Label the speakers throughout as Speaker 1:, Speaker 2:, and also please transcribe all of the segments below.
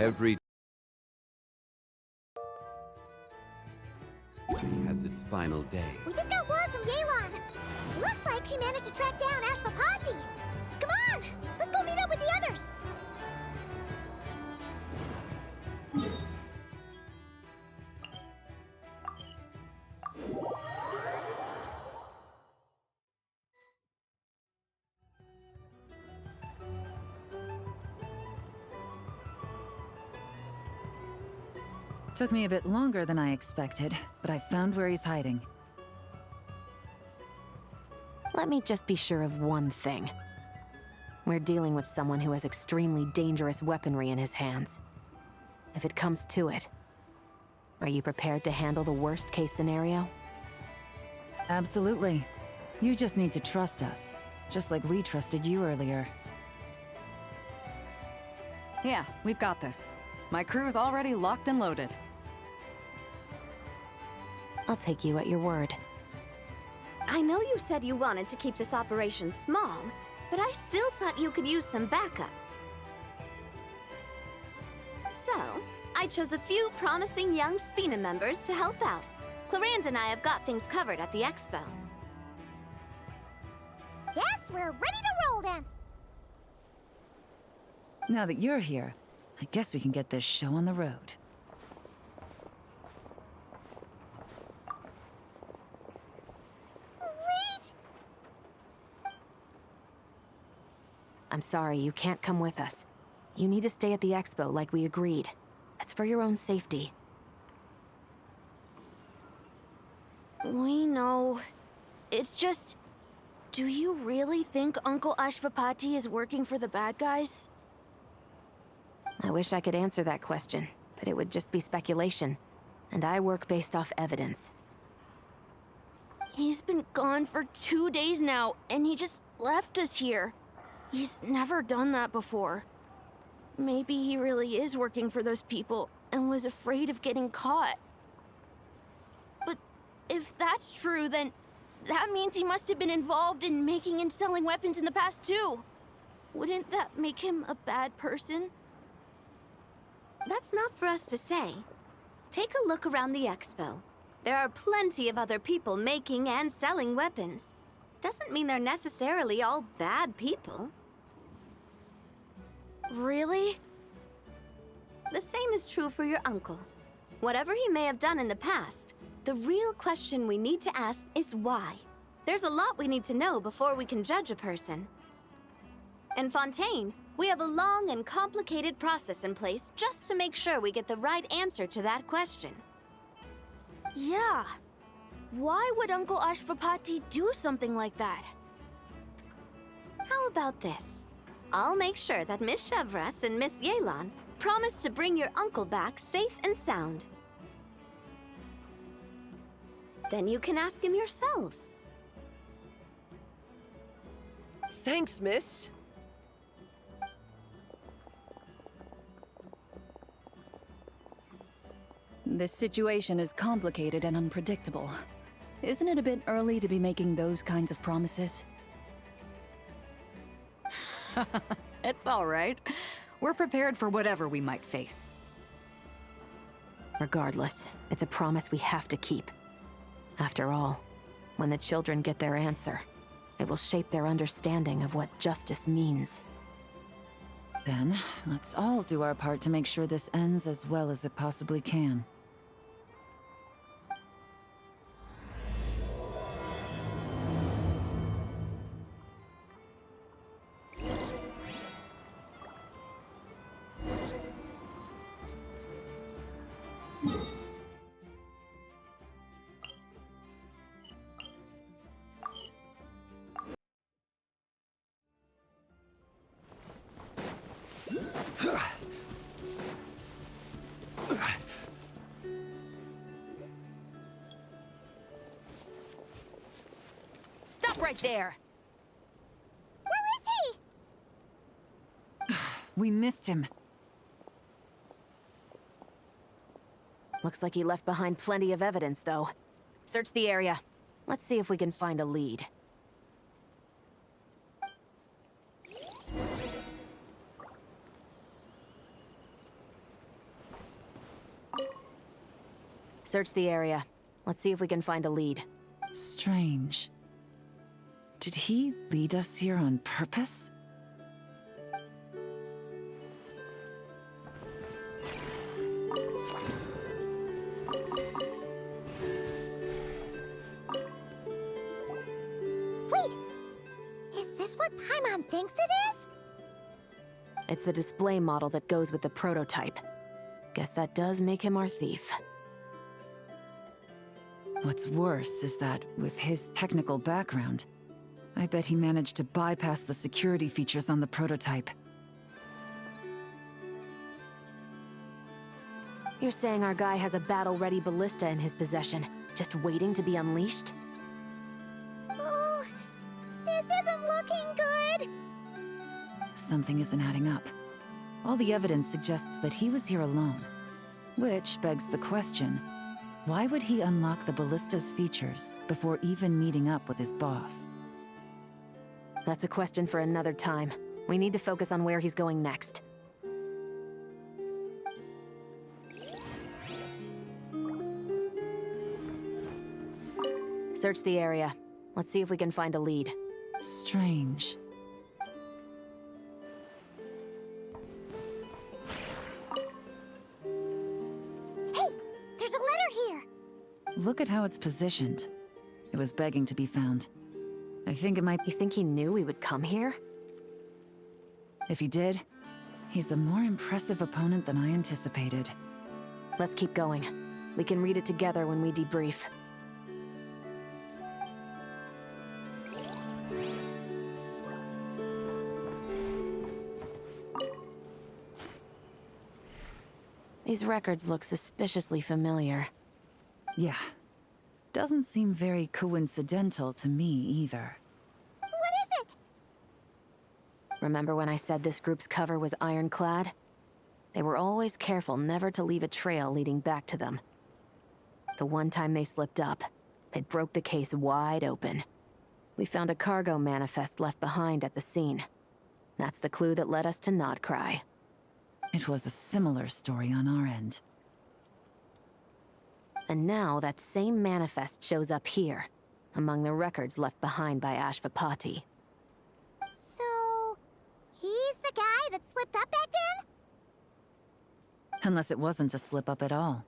Speaker 1: Every has its final day.
Speaker 2: We just got word from Yelan. Looks like she managed to track down Ashvapati. Come on, let's go meet up with the others.
Speaker 3: Took me a bit longer than I expected, but I found where he's hiding.
Speaker 4: Let me just be sure of one thing. We're dealing with someone who has extremely dangerous weaponry in his hands. If it comes to it, are you prepared to handle the worst-case scenario?
Speaker 3: Absolutely. You just need to trust us, just like we trusted you earlier.
Speaker 5: Yeah, we've got this. My crew's already locked and loaded.
Speaker 4: I'll take you at your word.
Speaker 2: I know you said you wanted to keep this operation small, but I still thought you could use some backup. So, I chose a few promising young Spina members to help out. Clarand and I have got things covered at the expo. Yes, we're ready to roll then!
Speaker 3: Now that you're here, I guess we can get this show on the road.
Speaker 2: Wait!
Speaker 4: I'm sorry, you can't come with us. You need to stay at the expo like we agreed. It's for your own safety.
Speaker 6: We know. It's just... Do you really think Uncle Ashvapati is working for the bad guys?
Speaker 4: I wish I could answer that question, but it would just be speculation. And I work based off evidence.
Speaker 6: He's been gone for 2 days now, and he just left us here. He's never done that before. Maybe he really is working for those people and was afraid of getting caught. But if that's true, then that means he must have been involved in making and selling weapons in the past too. Wouldn't that make him a bad person?
Speaker 2: That's not for us to say. Take a look around the expo. There are plenty of other people making and selling weapons. Doesn't mean they're necessarily all bad people.
Speaker 6: Really?
Speaker 2: The same is true for your uncle. Whatever he may have done in the past, the real question we need to ask is why. There's a lot we need to know before we can judge a person. In Fontaine, we have a long and complicated process in place just to make sure we get the right answer to that question.
Speaker 6: Yeah. Why would Uncle Ashvapati do something like that?
Speaker 2: How about this? I'll make sure that Miss Chevras and Miss Yelan promise to bring your uncle back safe and sound. Then you can ask him yourselves.
Speaker 7: Thanks, miss.
Speaker 5: This situation is complicated and unpredictable. Isn't it a bit early to be making those kinds of promises? It's all right. We're prepared for whatever we might face.
Speaker 4: Regardless, it's a promise we have to keep. After all, when the children get their answer, it will shape their understanding of what justice means.
Speaker 3: Then, let's all do our part to make sure this ends as well as it possibly can.
Speaker 4: Stop right there!
Speaker 2: Where is he?
Speaker 3: We missed him.
Speaker 4: Looks like he left behind plenty of evidence, though. Search the area. Let's see if we can find a lead. Search the area. Let's see if we can find a lead.
Speaker 3: Strange. Did he lead us here on purpose?
Speaker 8: Wait! Is this what Paimon thinks it is?
Speaker 4: It's the display model that goes with the prototype. Guess that does make him our thief.
Speaker 3: What's worse is that, with his technical background, I bet he managed to bypass the security features on the prototype.
Speaker 4: You're saying our guy has a battle-ready ballista in his possession, just waiting to be unleashed?
Speaker 8: Oh, this isn't looking good.
Speaker 3: Something isn't adding up. All the evidence suggests that he was here alone. Which begs the question, why would he unlock the ballista's features before even meeting up with his boss?
Speaker 4: That's a question for another time. We need to focus on where he's going next. Search the area. Let's see if we can find a lead.
Speaker 3: Strange.
Speaker 8: Hey, there's a letter here.
Speaker 3: Look at how it's positioned. It was begging to be found. I think it might
Speaker 4: You think he knew we would come here?
Speaker 3: If he did, he's a more impressive opponent than I anticipated.
Speaker 4: Let's keep going. We can read it together when we debrief. These records look suspiciously familiar.
Speaker 3: Yeah. Doesn't seem very coincidental to me either.
Speaker 8: What is it?
Speaker 4: Remember when I said this group's cover was ironclad? They were always careful never to leave a trail leading back to them. The one time they slipped up, it broke the case wide open. We found a cargo manifest left behind at the scene. That's the clue that led us to Nodcry.
Speaker 3: It was a similar story on our end.
Speaker 4: And now that same manifest shows up here, among the records left behind by Ashvapati.
Speaker 8: So, he's the guy that slipped up back then?
Speaker 3: Unless it wasn't a slip-up at all.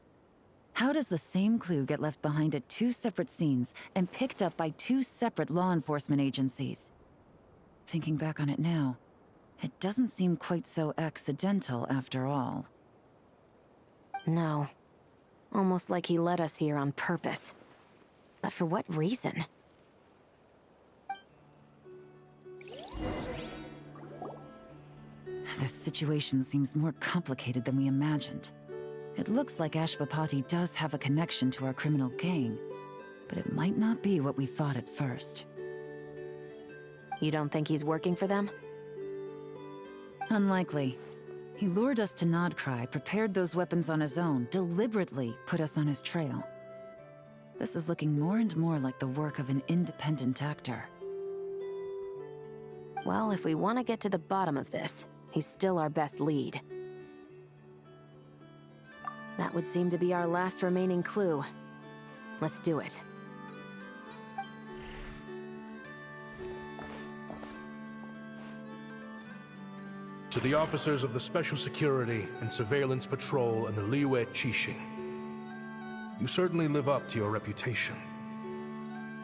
Speaker 3: How does the same clue get left behind at two separate scenes and picked up by two separate law enforcement agencies? Thinking back on it now, it doesn't seem quite so accidental after all.
Speaker 4: No. Almost like he led us here on purpose. But for what reason?
Speaker 3: This situation seems more complicated than we imagined. It looks like Ashvapati does have a connection to our criminal gang, but it might not be what we thought at first.
Speaker 4: You don't think he's working for them?
Speaker 3: Unlikely. He lured us to Nodcry, prepared those weapons on his own, deliberately put us on his trail. This is looking more and more like the work of an independent actor.
Speaker 4: Well, if we want to get to the bottom of this, he's still our best lead. That would seem to be our last remaining clue. Let's do it.
Speaker 9: To the officers of the Special Security and Surveillance Patrol and the Liyue Qixing, you certainly live up to your reputation.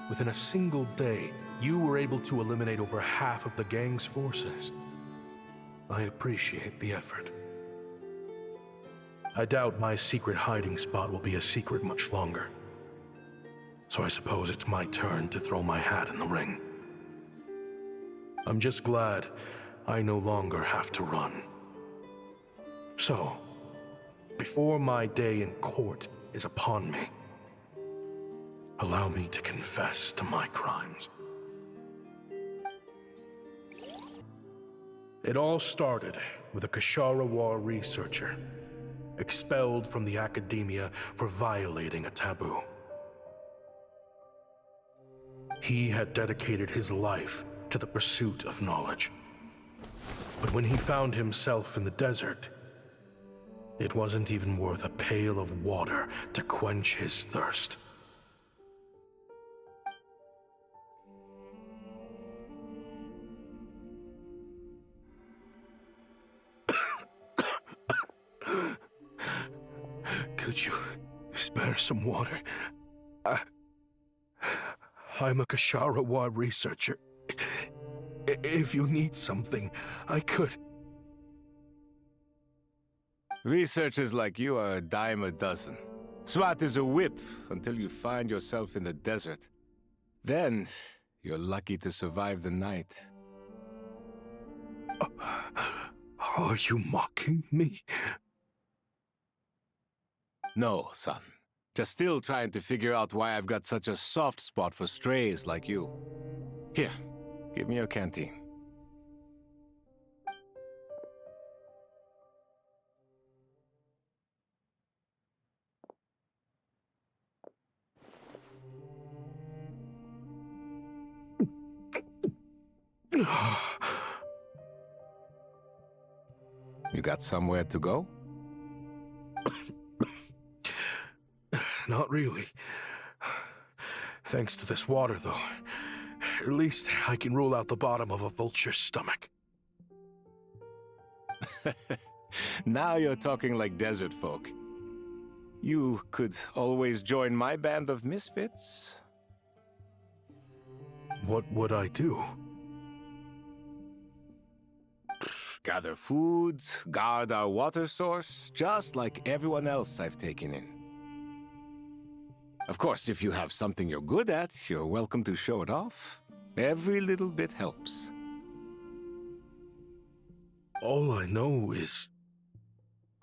Speaker 9: Within a single day, you were able to eliminate over half of the gang's forces. I appreciate the effort. I doubt my secret hiding spot will be a secret much longer. So I suppose it's my turn to throw my hat in the ring. I'm just glad I no longer have to run. So, before my day in court is upon me, allow me to confess to my crimes. It all started with a Kashara War researcher, expelled from the academia for violating a taboo. He had dedicated his life to the pursuit of knowledge. But when he found himself in the desert, It wasn't even worth a pail of water to quench his thirst. Could you spare some water? I'm a Kasharawa researcher. If you need something, I could.
Speaker 10: Researchers like you are a dime a dozen. Smart as a whip until you find yourself in the desert. Then, you're lucky to survive the night.
Speaker 9: Are you mocking me?
Speaker 10: No, son. Just still trying to figure out why I've got such a soft spot for strays like you. Here, give me your canteen. You got somewhere to go?
Speaker 9: Not really. Thanks to this water, though. At least I can rule out the bottom of a vulture's stomach.
Speaker 10: Now you're talking like desert folk. You could always join my band of misfits.
Speaker 9: What would I do?
Speaker 10: Gather food, guard our water source, just like everyone else I've taken in. Of course, if you have something you're good at, you're welcome to show it off. Every little bit helps.
Speaker 9: All I know is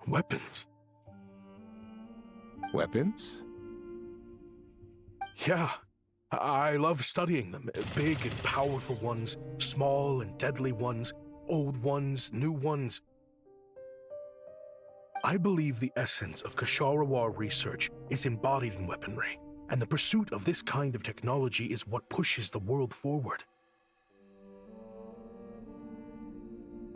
Speaker 9: weapons.
Speaker 10: Weapons?
Speaker 9: Yeah, I love studying them. Big and powerful ones, small and deadly ones, old ones, new ones. I believe the essence of Kasharawa research is embodied in weaponry, and the pursuit of this kind of technology is what pushes the world forward.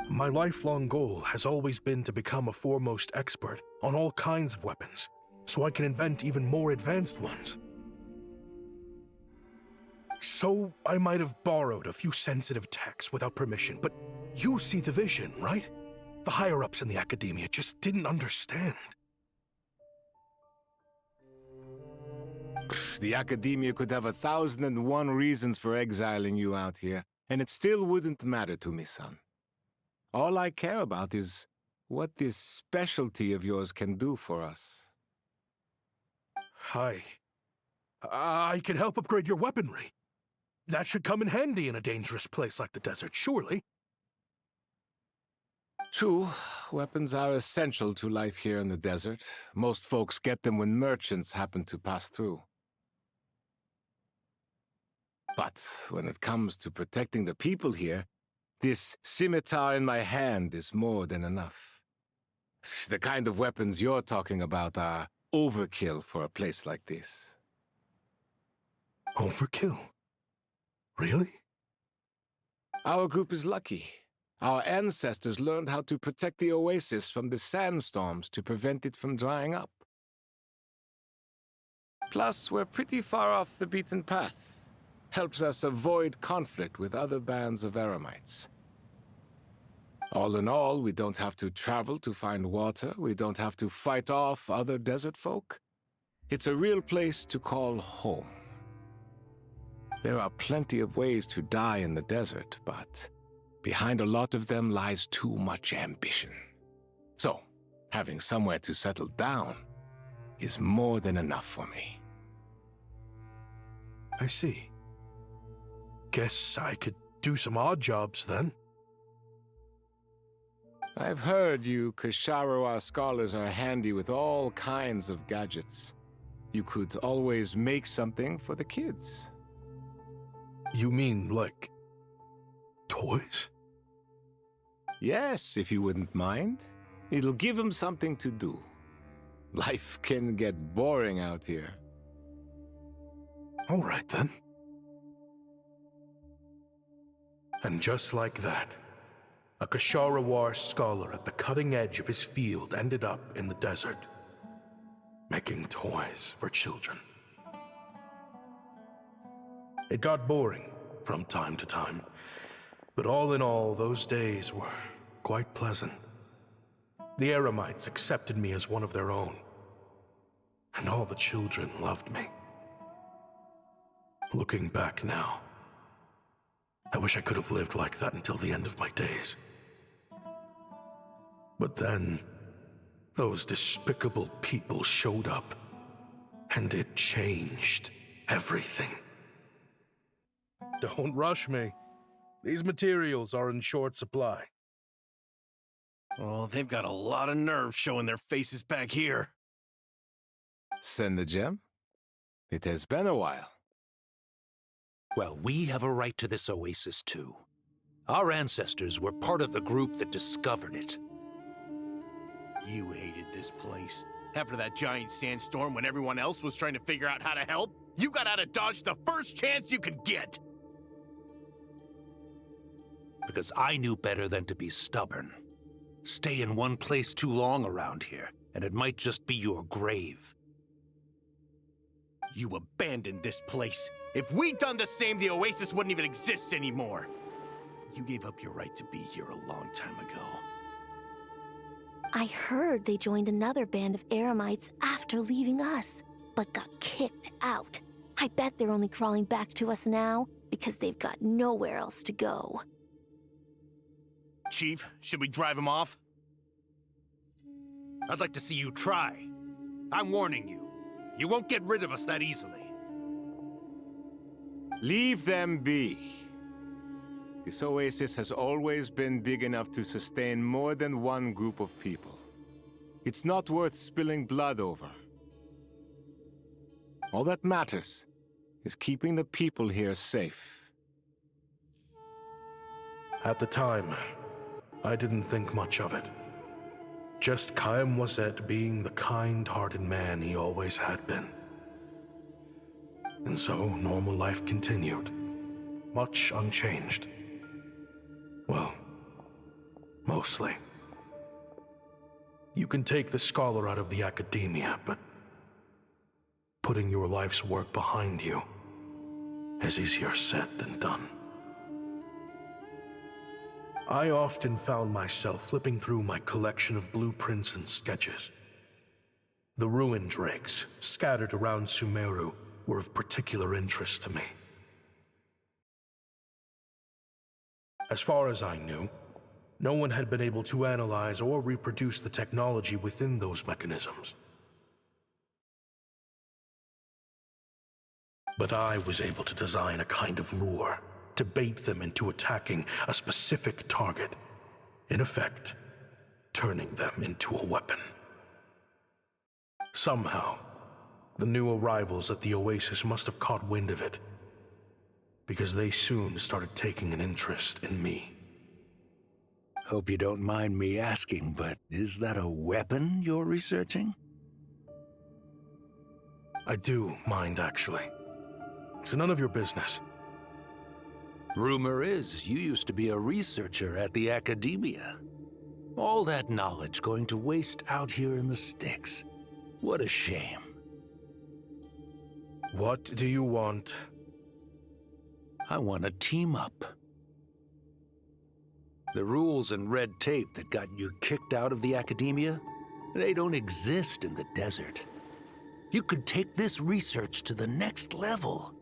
Speaker 9: My lifelong goal has always been to become a foremost expert on all kinds of weapons, so I can invent even more advanced ones. So I might have borrowed a few sensitive techs without permission, but you see the vision, right? The higher-ups in the academia just didn't understand.
Speaker 10: The academia could have 1,001 reasons for exiling you out here, and it still wouldn't matter to me, son. All I care about is what this specialty of yours can do for us.
Speaker 9: I can help upgrade your weaponry. That should come in handy in a dangerous place like the desert, surely.
Speaker 10: True, weapons are essential to life here in the desert. Most folks get them when merchants happen to pass through. But when it comes to protecting the people here, this scimitar in my hand is more than enough. The kind of weapons you're talking about are overkill for a place like this.
Speaker 9: Overkill? Really?
Speaker 10: Our group is lucky. Our ancestors learned how to protect the oasis from the sandstorms to prevent it from drying up. Plus, we're pretty far off the beaten path. Helps us avoid conflict with other bands of eremites. All in all, we don't have to travel to find water. We don't have to fight off other desert folk. It's a real place to call home. There are plenty of ways to die in the desert, but behind a lot of them lies too much ambition. So, having somewhere to settle down is more than enough for me.
Speaker 9: I see. Guess I could do some odd jobs then.
Speaker 10: I've heard you Kasharawa scholars are handy with all kinds of gadgets. You could always make something for the kids.
Speaker 9: You mean, like, toys?
Speaker 10: Yes, if you wouldn't mind. It'll give them something to do. Life can get boring out here.
Speaker 9: All right, then. And just like that, A Kashara War scholar at the cutting edge of his field ended up in the desert, making toys for children. It got boring from time to time, but all in all, those days were quite pleasant. The Eremites accepted me as one of their own, and all the children loved me. Looking back now, I wish I could have lived like that until the end of my days. But then, those despicable people showed up, and it changed everything. Don't rush me. These materials are in short supply.
Speaker 11: Oh, they've got a lot of nerve showing their faces back here.
Speaker 10: Send the gem? It has been a while.
Speaker 12: Well, we have a right to this oasis too. Our ancestors were part of the group that discovered it.
Speaker 11: You hated this place. After that giant sandstorm when everyone else was trying to figure out how to help, you got out of Dodge the first chance you could get!
Speaker 12: Because I knew better than to be stubborn. Stay in one place too long around here, and it might just be your grave.
Speaker 11: You abandoned this place. If we'd done the same, the Oasis wouldn't even exist anymore. You gave up your right to be here a long time ago.
Speaker 8: I heard they joined another band of Eremites after leaving us, but got kicked out. I bet they're only crawling back to us now because they've got nowhere else to go.
Speaker 11: Chief, should we drive him off?
Speaker 12: I'd like to see you try. I'm warning you. You won't get rid of us that easily.
Speaker 10: Leave them be. This oasis has always been big enough to sustain more than one group of people. It's not worth spilling blood over. All that matters is keeping the people here safe.
Speaker 9: At the time, I didn't think much of it. Just Chaim Wazet being the kind-hearted man he always had been. And so, normal life continued, much unchanged. Well, mostly. You can take the scholar out of the academia, but putting your life's work behind you is easier said than done. I often found myself flipping through my collection of blueprints and sketches. The ruin drakes scattered around Sumeru were of particular interest to me. As far as I knew, no one had been able to analyze or reproduce the technology within those mechanisms. But I was able to design a kind of lure to bait them into attacking a specific target, in effect, turning them into a weapon. Somehow, the new arrivals at the Oasis must have caught wind of it, because they soon started taking an interest in me.
Speaker 12: Hope you don't mind me asking, but is that a weapon you're researching?
Speaker 9: I do mind, actually. It's none of your business.
Speaker 12: Rumor is you used to be a researcher at the academia. All that knowledge going to waste out here in the sticks. What a shame.
Speaker 9: What do you want?
Speaker 12: I want to team up. The rules and red tape that got you kicked out of the academia, they don't exist in the desert. You could take this research to the next level.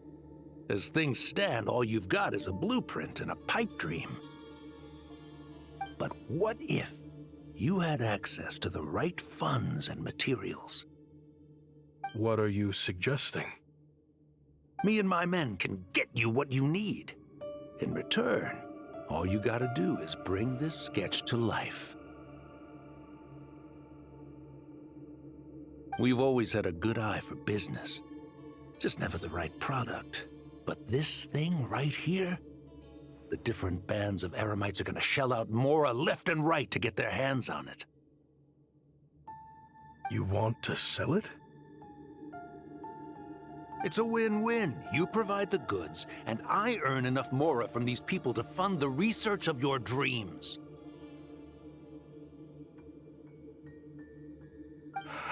Speaker 12: As things stand, all you've got is a blueprint and a pipe dream. But what if you had access to the right funds and materials?
Speaker 9: What are you suggesting?
Speaker 12: Me and my men can get you what you need. In return, all you gotta do is bring this sketch to life. We've always had a good eye for business, just never the right product. But this thing right here, the different bands of Eremites are gonna shell out more left and right to get their hands on it.
Speaker 9: You want to sell it?
Speaker 12: It's a win-win. You provide the goods, and I earn enough mora from these people to fund the research of your dreams.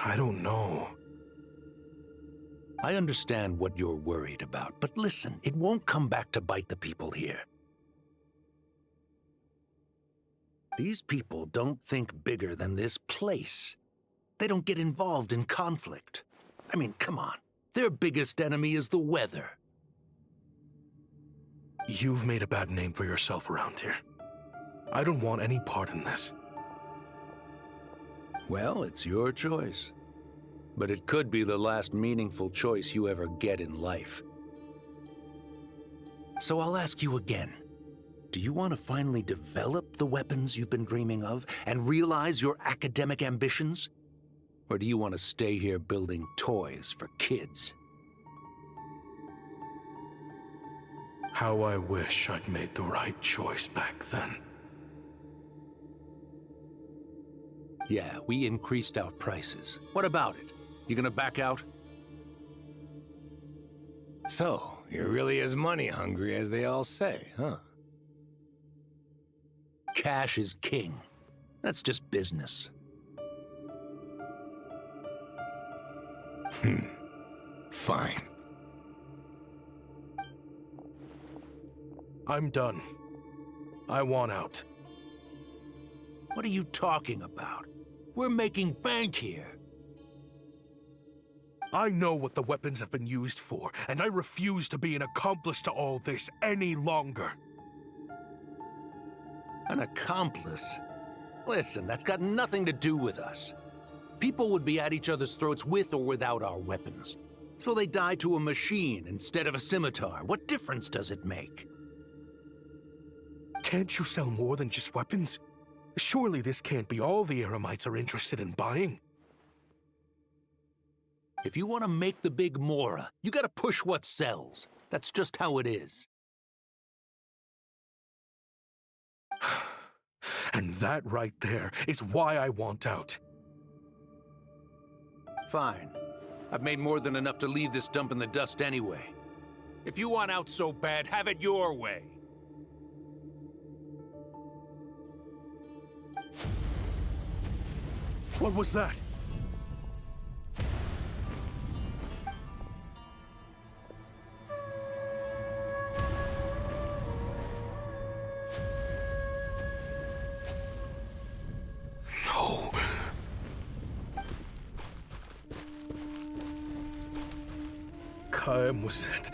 Speaker 9: I don't know.
Speaker 12: I understand what you're worried about, but listen, it won't come back to bite the people here. These people don't think bigger than this place. They don't get involved in conflict. I mean, come on. Their biggest enemy is the weather.
Speaker 9: You've made a bad name for yourself around here. I don't want any part in this.
Speaker 12: Well, it's your choice. But it could be the last meaningful choice you ever get in life. So I'll ask you again. Do you want to finally develop the weapons you've been dreaming of and realize your academic ambitions? Or do you want to stay here building toys for kids?
Speaker 9: How I wish I'd made the right choice back then.
Speaker 12: Yeah, we increased our prices. What about it? You gonna back out?
Speaker 10: So, you're really as money hungry as they all say, huh?
Speaker 12: Cash is king. That's just business.
Speaker 10: Fine.
Speaker 9: I'm done. I want out.
Speaker 12: What are you talking about? We're making bank here.
Speaker 9: I know what the weapons have been used for, and I refuse to be an accomplice to all this any longer.
Speaker 12: An accomplice? Listen, that's got nothing to do with us. People would be at each other's throats with or without our weapons. So they die to a machine instead of a scimitar. What difference does it make?
Speaker 9: Can't you sell more than just weapons? Surely this can't be all the Eremites are interested in buying.
Speaker 12: If you want to make the big Mora, you gotta push what sells. That's just how it is.
Speaker 9: And that right there is why I want out.
Speaker 12: Fine. I've made more than enough to leave this dump in the dust anyway. If you want out so bad, have it your way.
Speaker 9: What was that? No. Kaem was it?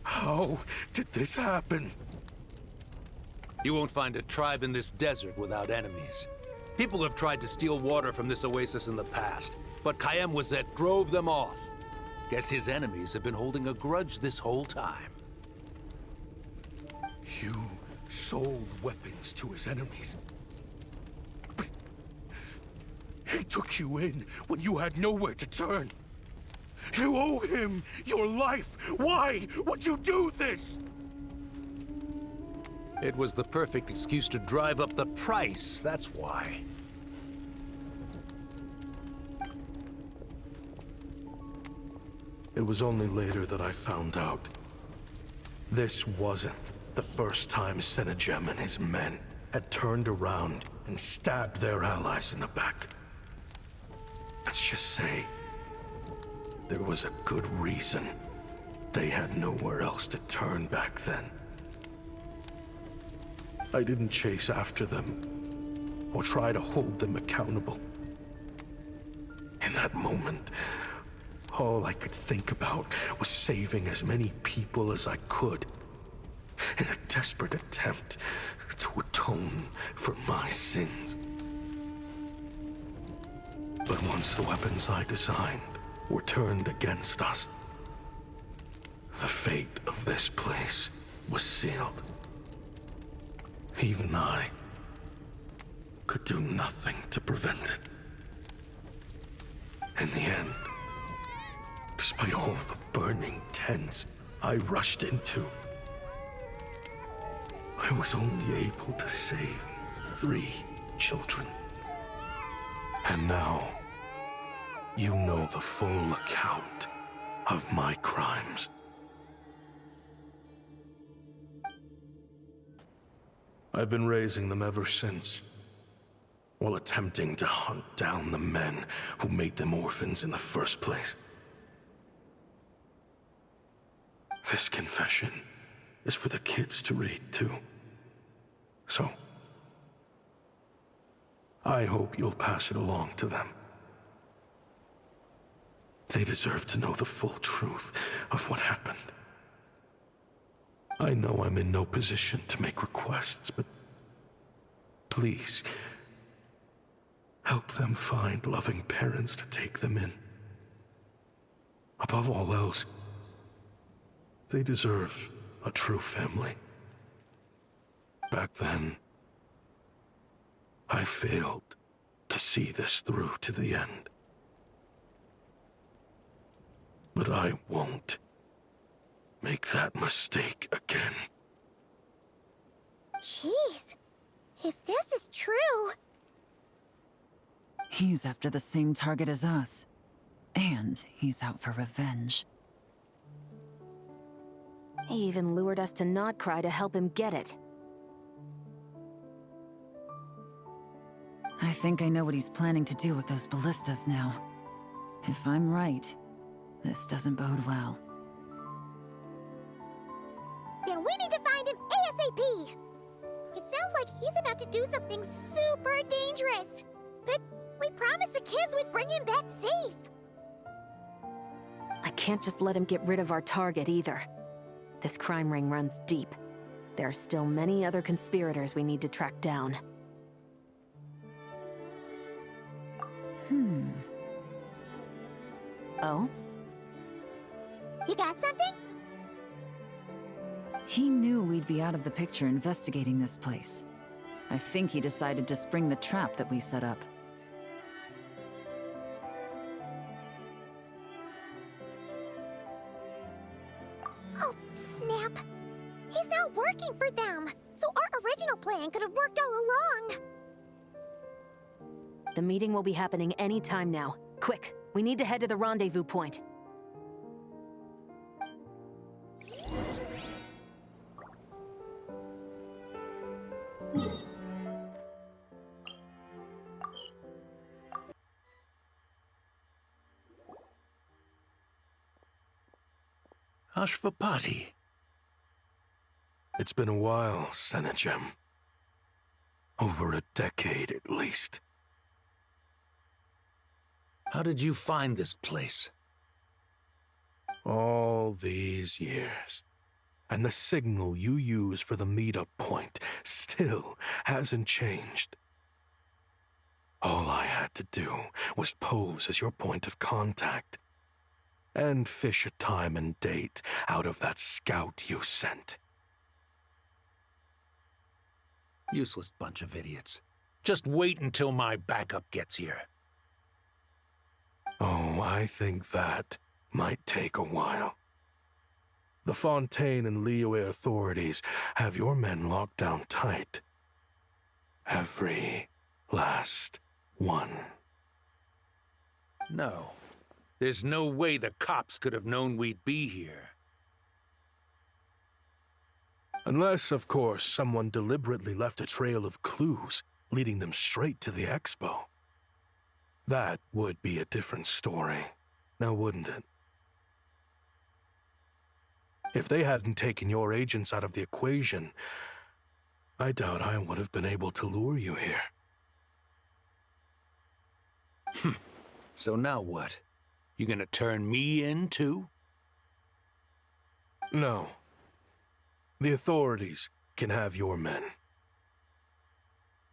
Speaker 9: How did this happen?
Speaker 12: You won't find a tribe in this desert without enemies. People have tried to steal water from this oasis in the past, but Kaem drove them off. Guess his enemies have been holding a grudge this whole time.
Speaker 9: You sold weapons to his enemies. But he took you in when you had nowhere to turn. You owe him your life. Why would you do this?
Speaker 12: It was the perfect excuse to drive up the price, that's why.
Speaker 9: It was only later that I found out. This wasn't the first time Senegem and his men had turned around and stabbed their allies in the back. Let's just say, there was a good reason they had nowhere else to turn back then. I didn't chase after them or try to hold them accountable. In that moment, all I could think about was saving as many people as I could in a desperate attempt to atone for my sins. But once the weapons I designed were turned against us, the fate of this place was sealed. Even I could do nothing to prevent it. In the end, despite all the burning tents I rushed into, I was only able to save 3 children. And now, You know the full account of my crimes. I've been raising them ever since, while attempting to hunt down the men who made them orphans in the first place. This confession is for the kids to read, too. So, I hope you'll pass it along to them. They deserve to know the full truth of what happened. I know I'm in no position to make requests, but please, help them find loving parents to take them in. Above all else, they deserve a true family. Back then, I failed to see this through to the end. But I won't make that mistake again.
Speaker 13: Jeez, if this is true...
Speaker 3: He's after the same target as us. And he's out for revenge.
Speaker 4: He even lured us to not cry to help him get it.
Speaker 3: I think I know what he's planning to do with those ballistas now. If I'm right, this doesn't bode well.
Speaker 13: Then we need to find him ASAP! It sounds like he's about to do something super dangerous. But we promised the kids we'd bring him back safe.
Speaker 4: I can't just let him get rid of our target either. This crime ring runs deep. There are still many other conspirators we need to track down. Oh?
Speaker 13: You got something?
Speaker 3: He knew we'd be out of the picture investigating this place. I think he decided to spring the trap that we set up.
Speaker 13: Oh, snap. He's not working for them. So our original plan could have worked all along.
Speaker 4: The meeting will be happening any time now. Quick, we need to head to the rendezvous point.
Speaker 12: Ashvapati.
Speaker 9: It's been a while, Senegem. Over a decade, at least.
Speaker 12: How did you find this place?
Speaker 9: All these years. And the signal you use for the meetup point still hasn't changed. All I had to do was pose as your point of contact and fish a time and date out of that scout you sent.
Speaker 12: Useless bunch of idiots. Just wait until my backup gets here.
Speaker 9: Oh, I think that might take a while. The Fontaine and Liyue authorities have your men locked down tight. Every last one.
Speaker 12: No. There's no way the cops could have known we'd be here.
Speaker 9: Unless, of course, someone deliberately left a trail of clues leading them straight to the expo. That would be a different story, now wouldn't it? If they hadn't taken your agents out of the equation, I doubt I would have been able to lure you here.
Speaker 12: So now what? You gonna turn me in, too?
Speaker 9: No. The authorities can have your men.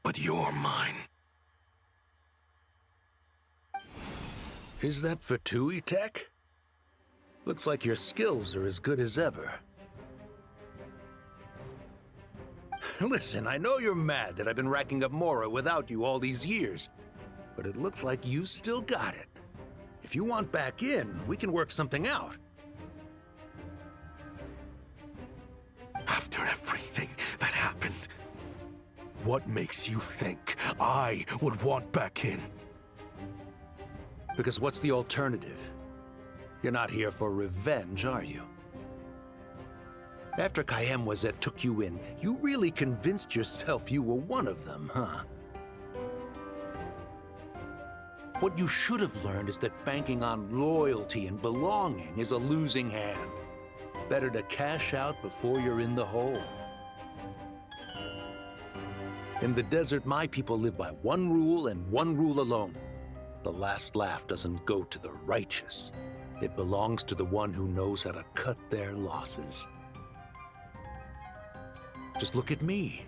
Speaker 9: But you're mine.
Speaker 12: Is that Fatui tech? Looks like your skills are as good as ever. Listen, I know you're mad that I've been racking up Mora without you all these years, but it looks like you still got it. If you want back in, we can work something out.
Speaker 9: After everything that happened, what makes you think I would want back in?
Speaker 12: Because what's the alternative? You're not here for revenge, are you? After Kayemwazet took you in, you really convinced yourself you were one of them, huh? What you should have learned is that banking on loyalty and belonging is a losing hand. Better to cash out before you're in the hole. In the desert, my people live by one rule and one rule alone. The last laugh doesn't go to the righteous. It belongs to the one who knows how to cut their losses. Just look at me.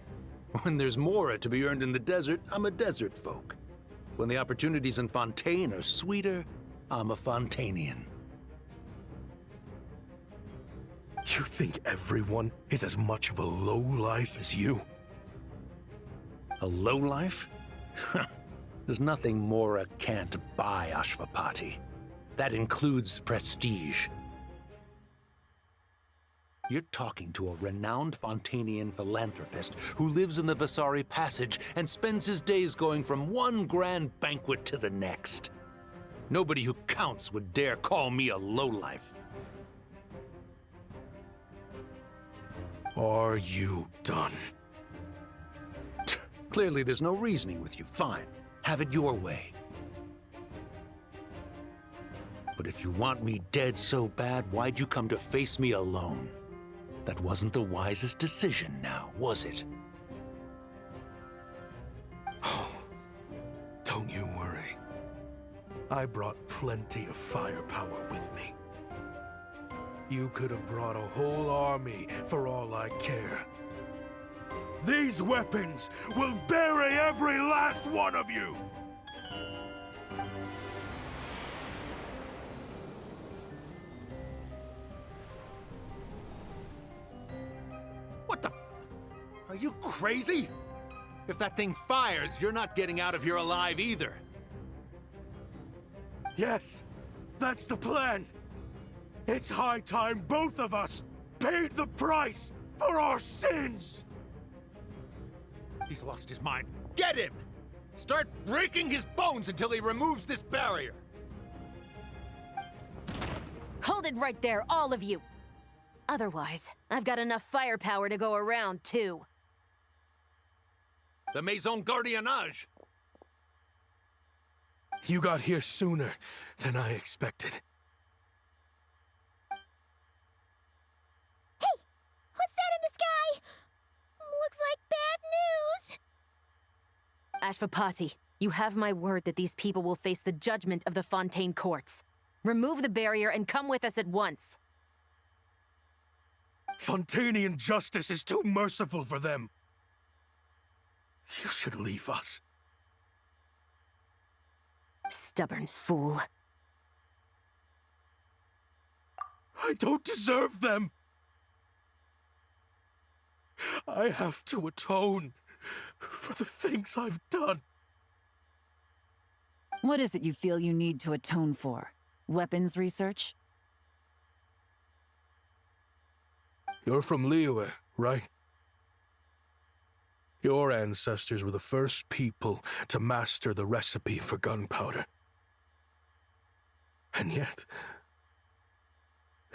Speaker 12: When there's more to be earned in the desert, I'm a desert folk. When the opportunities in Fontaine are sweeter, I'm a Fontanian.
Speaker 9: You think everyone is as much of a lowlife as you?
Speaker 12: A lowlife? There's nothing Mora can't buy, Ashvapati. That includes prestige. You're talking to a renowned Fontanian philanthropist who lives in the Vasari Passage and spends his days going from one grand banquet to the next. Nobody who counts would dare call me a lowlife.
Speaker 9: Are you done?
Speaker 12: Clearly there's no reasoning with you. Fine. Have it your way. But if you want me dead so bad, why'd you come to face me alone? That wasn't the wisest decision now, was it?
Speaker 9: Oh, don't you worry. I brought plenty of firepower with me. You could have brought a whole army for all I care. These weapons will bury every last one of you!
Speaker 12: What the? Are you crazy? If that thing fires, you're not getting out of here alive either.
Speaker 9: Yes, that's the plan. It's high time both of us paid the price for our sins!
Speaker 12: He's lost his mind. Get him! Start breaking his bones until he removes this barrier!
Speaker 4: Hold it right there, all of you! Otherwise, I've got enough firepower to go around, too.
Speaker 12: The Maison Gardiennage!
Speaker 9: You got here sooner than I expected.
Speaker 13: Hey! What's that in the sky? Looks like bad news!
Speaker 4: Ashvapati, you have my word that these people will face the judgment of the Fontaine courts. Remove the barrier and come with us at once.
Speaker 9: Fontanian justice is too merciful for them. You should leave us.
Speaker 4: Stubborn fool.
Speaker 9: I don't deserve them. I have to atone for the things I've done.
Speaker 3: What is it you feel you need to atone for? Weapons research?
Speaker 9: You're from Liyue, right? Your ancestors were the first people to master the recipe for gunpowder. And yet,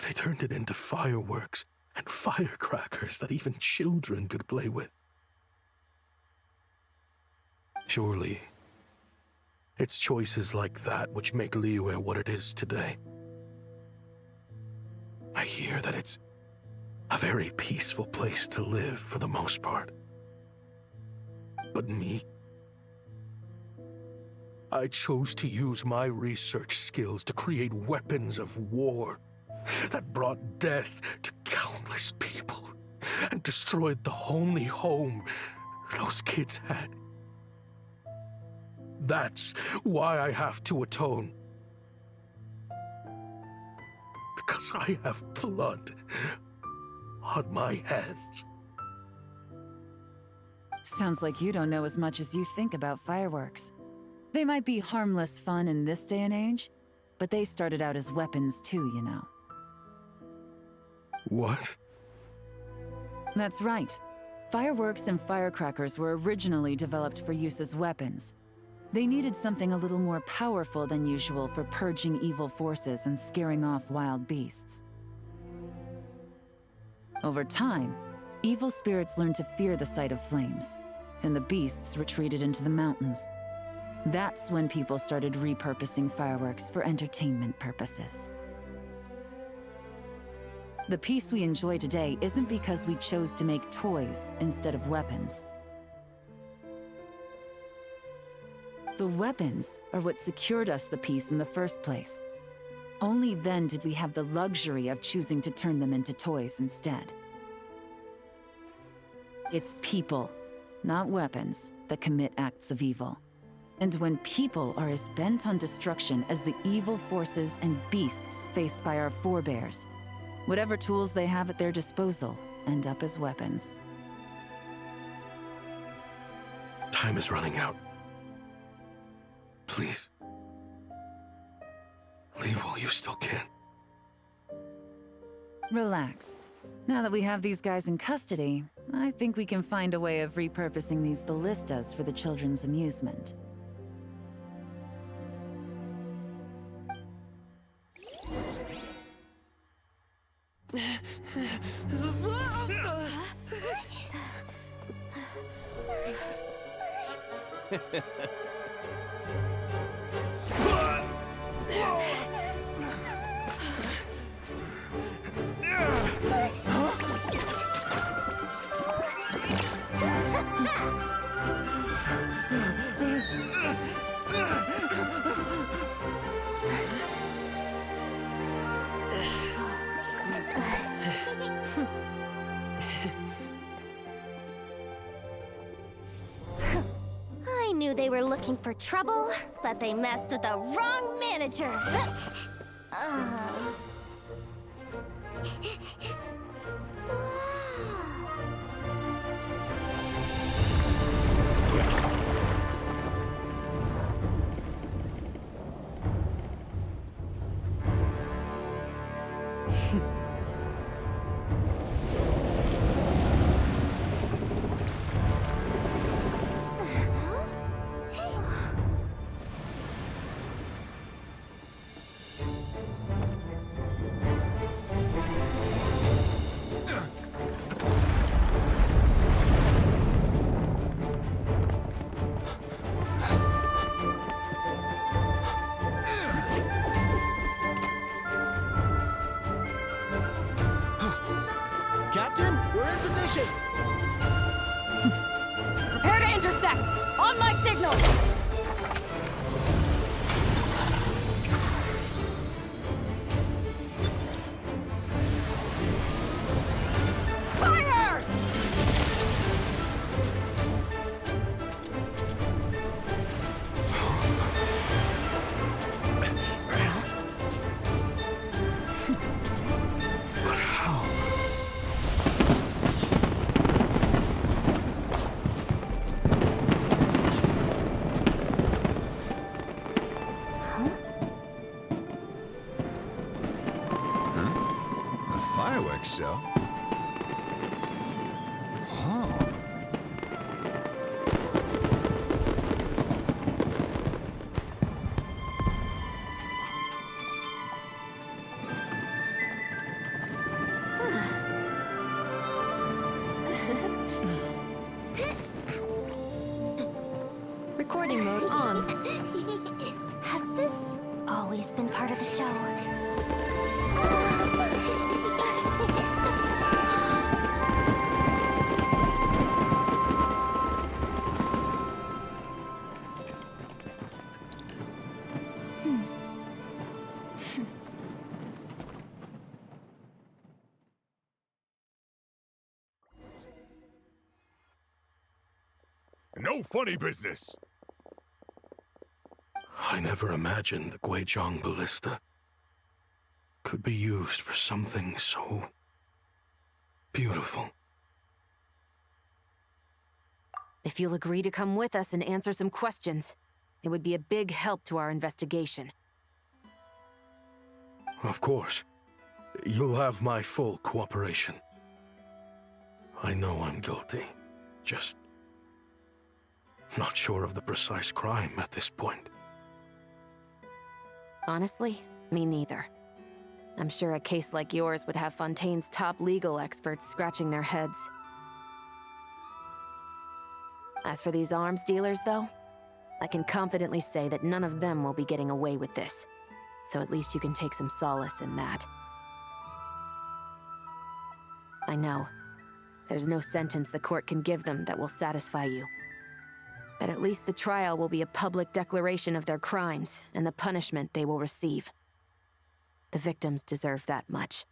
Speaker 9: they turned it into fireworks and firecrackers that even children could play with. Surely, it's choices like that which make Liyue what it is today. I hear that it's a very peaceful place to live for the most part. But me? I chose to use my research skills to create weapons of war that brought death to countless people and destroyed the only home those kids had. That's why I have to atone. Because I have blood on my hands.
Speaker 3: Sounds like you don't know as much as you think about fireworks. They might be harmless fun in this day and age, but they started out as weapons too, you know.
Speaker 9: What?
Speaker 3: That's right. Fireworks and firecrackers were originally developed for use as weapons. They needed something a little more powerful than usual for purging evil forces and scaring off wild beasts. Over time, evil spirits learned to fear the sight of flames, and the beasts retreated into the mountains. That's when people started repurposing fireworks for entertainment purposes. The peace we enjoy today isn't because we chose to make toys instead of weapons. The weapons are what secured us the peace in the first place. Only then did we have the luxury of choosing to turn them into toys instead. It's people, not weapons, that commit acts of evil. And when people are as bent on destruction as the evil forces and beasts faced by our forebears, whatever tools they have at their disposal end up as weapons.
Speaker 9: Time is running out. Please. Leave while you still can.
Speaker 3: Relax. Now that we have these guys in custody, I think we can find a way of repurposing these ballistas for the children's amusement.
Speaker 13: I knew they were looking for trouble, but they messed with the wrong manager.
Speaker 14: Captain, we're in position!
Speaker 5: Prepare to intersect! On my signal! Fire!
Speaker 9: But how?
Speaker 15: Fireworks show? Oh.
Speaker 4: Recording mode on.
Speaker 13: Has this always been part of the show?
Speaker 15: No funny business!
Speaker 9: I never imagined the Guizhong ballista could be used for something so beautiful.
Speaker 4: If you'll agree to come with us and answer some questions, it would be a big help to our investigation.
Speaker 9: Of course. You'll have my full cooperation. I know I'm guilty. Just Not sure of the precise crime at this point.
Speaker 4: Honestly, me neither. I'm sure a case like yours would have Fontaine's top legal experts scratching their heads. As for these arms dealers, though, I can confidently say that none of them will be getting away with this. So at least you can take some solace in that. I know. There's no sentence the court can give them that will satisfy you. But at least the trial will be a public declaration of their crimes and the punishment they will receive. The victims deserve that much.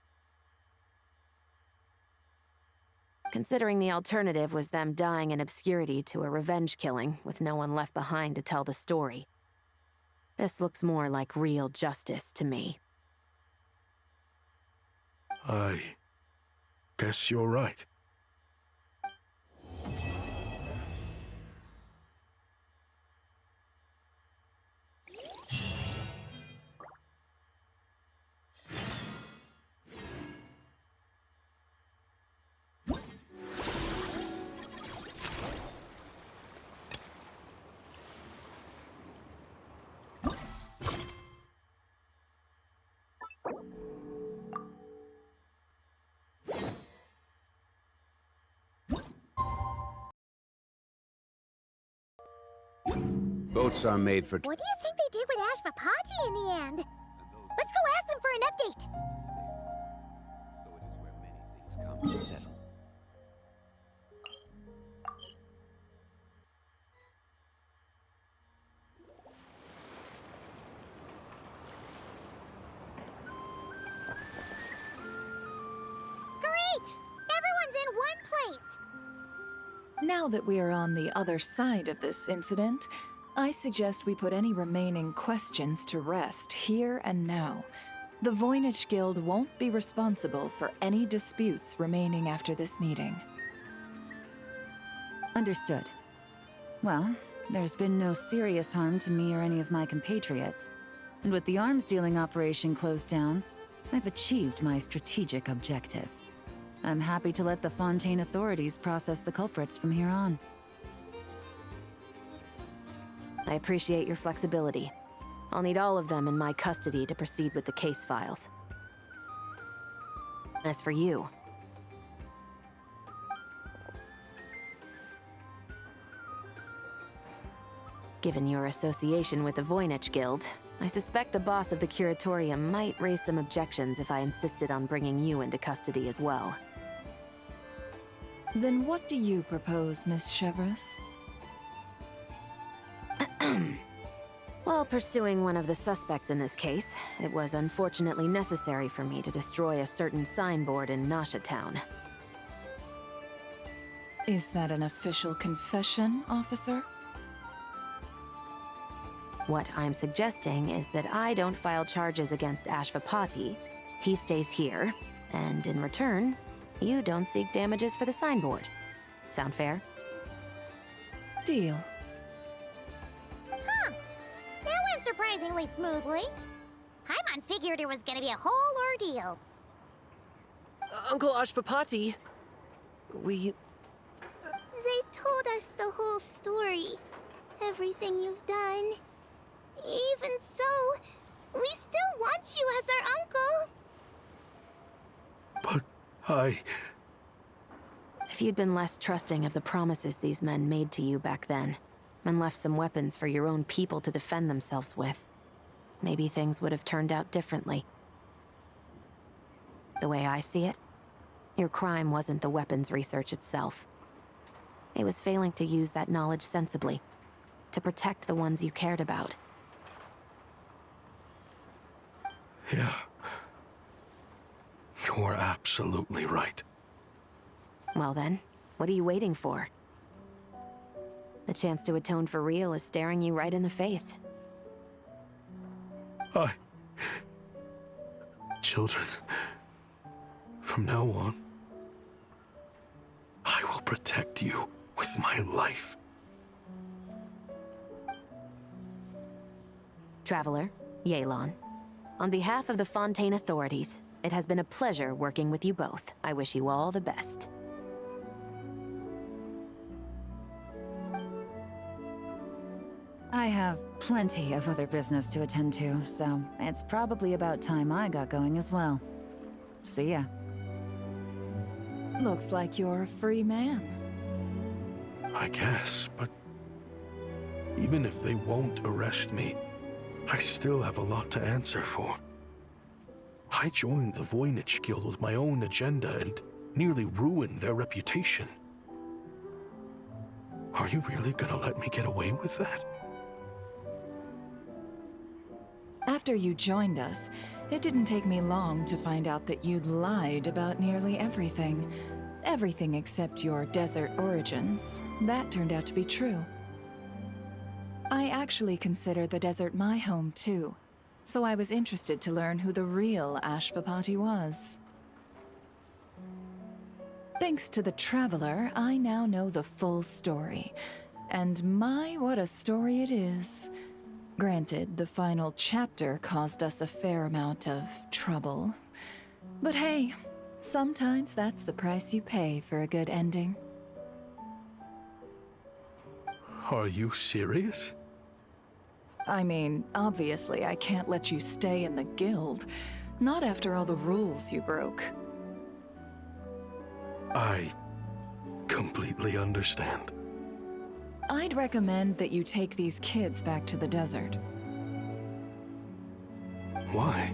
Speaker 4: Considering the alternative was them dying in obscurity to a revenge killing with no one left behind to tell the story, this looks more like real justice to me.
Speaker 9: I guess you're right.
Speaker 1: Boats are made for...
Speaker 13: What do you think they did with Ashvapati in the end? Let's go ask them for an update!
Speaker 1: So it is where many things come to settle.
Speaker 13: Great! Everyone's in one place!
Speaker 5: Now that we are on the other side of this incident, I suggest we put any remaining questions to rest here and now. The Voynich Guild won't be responsible for any disputes remaining after this meeting.
Speaker 3: Understood. Well, there's been no serious harm to me or any of my compatriots. And with the arms dealing operation closed down, I've achieved my strategic objective. I'm happy to let the Fontaine authorities process the culprits from here on.
Speaker 4: I appreciate your flexibility. I'll need all of them in my custody to proceed with the case files. As for you... Given your association with the Voynich Guild, I suspect the boss of the Curatorium might raise some objections if I insisted on bringing you into custody as well.
Speaker 5: Then what do you propose, Miss Chevreuse?
Speaker 4: While pursuing one of the suspects in this case, it was unfortunately necessary for me to destroy a certain signboard in Nasha Town.
Speaker 5: Is that an official confession, officer?
Speaker 4: What I'm suggesting is that I don't file charges against Ashvapati, he stays here, and in return, you don't seek damages for the signboard. Sound fair?
Speaker 5: Deal.
Speaker 13: Huh. That went surprisingly smoothly. Paimon figured it was gonna be a whole ordeal.
Speaker 7: Uncle Ashvapati, we...
Speaker 13: They told us the whole story. Everything you've done. Even so, we still want you as our uncle.
Speaker 9: But
Speaker 4: If you'd been less trusting of the promises these men made to you back then, and left some weapons for your own people to defend themselves with, maybe things would have turned out differently. The way I see it, your crime wasn't the weapons research itself. It was failing to use that knowledge sensibly, to protect the ones you cared about.
Speaker 9: yeah. You're absolutely right.
Speaker 4: Well then, what are you waiting for? The chance to atone for real is staring you right in the face.
Speaker 9: Children, from now on, I will protect you with my life.
Speaker 4: Traveler, Yelan, on behalf of the Fontaine authorities, it has been a pleasure working with you both. I wish you all the best.
Speaker 3: I have plenty of other business to attend to, so it's probably about time I got going as well. See ya.
Speaker 5: Looks like you're a free man.
Speaker 9: I guess, but even if they won't arrest me, I still have a lot to answer for. I joined the Voynich Guild with my own agenda and nearly ruined their reputation. Are you really gonna let me get away with that?
Speaker 5: After you joined us, it didn't take me long to find out that you'd lied about nearly everything. Everything except your desert origins. That turned out to be true. I actually consider the desert my home too, so I was interested to learn who the real Ashvapati was. Thanks to the Traveler, I now know the full story. And my, what a story it is. Granted, the final chapter caused us a fair amount of trouble. But hey, sometimes that's the price you pay for a good ending.
Speaker 9: Are you serious?
Speaker 5: I mean, obviously I can't let you stay in the guild. Not after all the rules you broke.
Speaker 9: I completely understand.
Speaker 5: I'd recommend that you take these kids back to the desert.
Speaker 9: Why?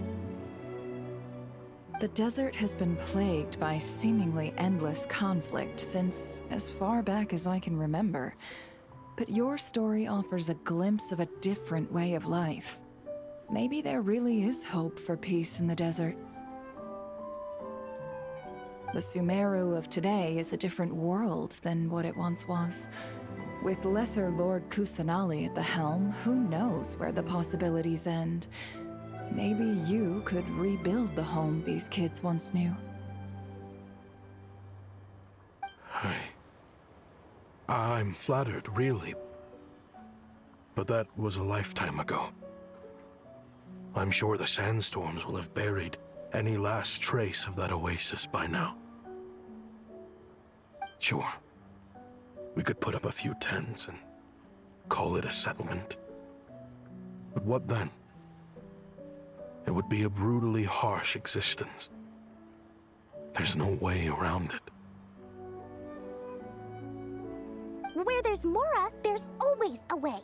Speaker 5: The desert has been plagued by seemingly endless conflict since as far back as I can remember. But your story offers a glimpse of a different way of life. Maybe there really is hope for peace in the desert. The Sumeru of today is a different world than what it once was. With Lesser Lord Kusanali at the helm, who knows where the possibilities end? Maybe you could rebuild the home these kids once knew.
Speaker 9: I'm flattered, really. But that was a lifetime ago. I'm sure the sandstorms will have buried any last trace of that oasis by now. Sure, we could put up a few tents and call it a settlement. But what then? It would be a brutally harsh existence. There's no way around it.
Speaker 13: Where there's Mora, there's always a way.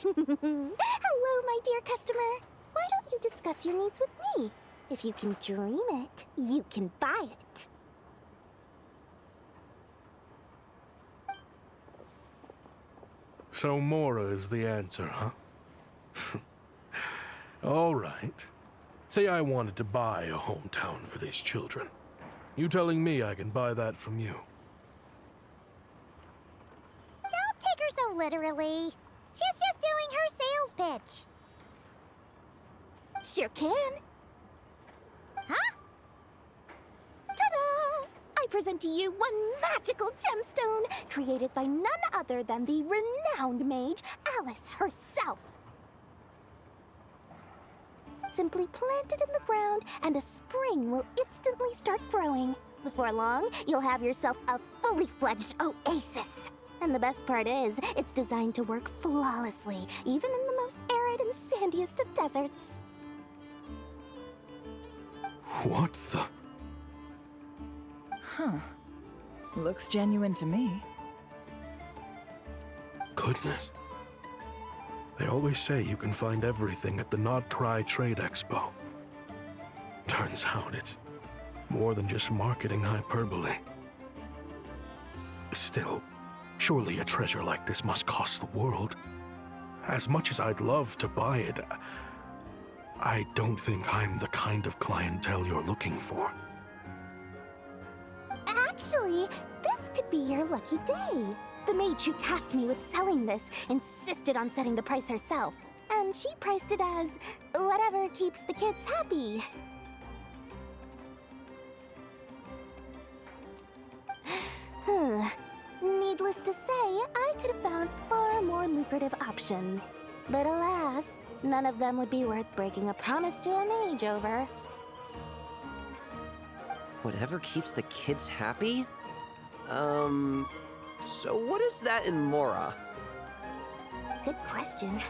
Speaker 13: Hello, my dear customer. Why don't you discuss your needs with me? If you can dream it, you can buy it.
Speaker 9: So Mora is the answer, huh? All right. Say I wanted to buy a hometown for these children. You telling me I can buy that from you?
Speaker 13: Don't take her so literally. She's just doing her sales pitch. Sure can. Huh? Ta-da! I present to you one magical gemstone created by none other than the renowned mage Alice herself. Simply plant it in the ground and a spring will instantly start growing. Before long, you'll have yourself a fully fledged oasis. And the best part is, it's designed to work flawlessly, even in the most arid and sandiest of deserts.
Speaker 9: What the?
Speaker 5: Huh. Looks genuine to me.
Speaker 9: Goodness. They always say you can find everything at the Not Cry Trade Expo. Turns out it's more than just marketing hyperbole. Still, surely a treasure like this must cost the world. As much as I'd love to buy it, I don't think I'm the kind of clientele you're looking for.
Speaker 13: Actually, this could be your lucky day. The mage who tasked me with selling this insisted on setting the price herself, and she priced it as whatever keeps the kids happy. Needless to say, I could have found far more lucrative options. But alas, none of them would be worth breaking a promise to a mage over.
Speaker 7: Whatever keeps the kids happy? So what is that in Mora?
Speaker 13: Good question.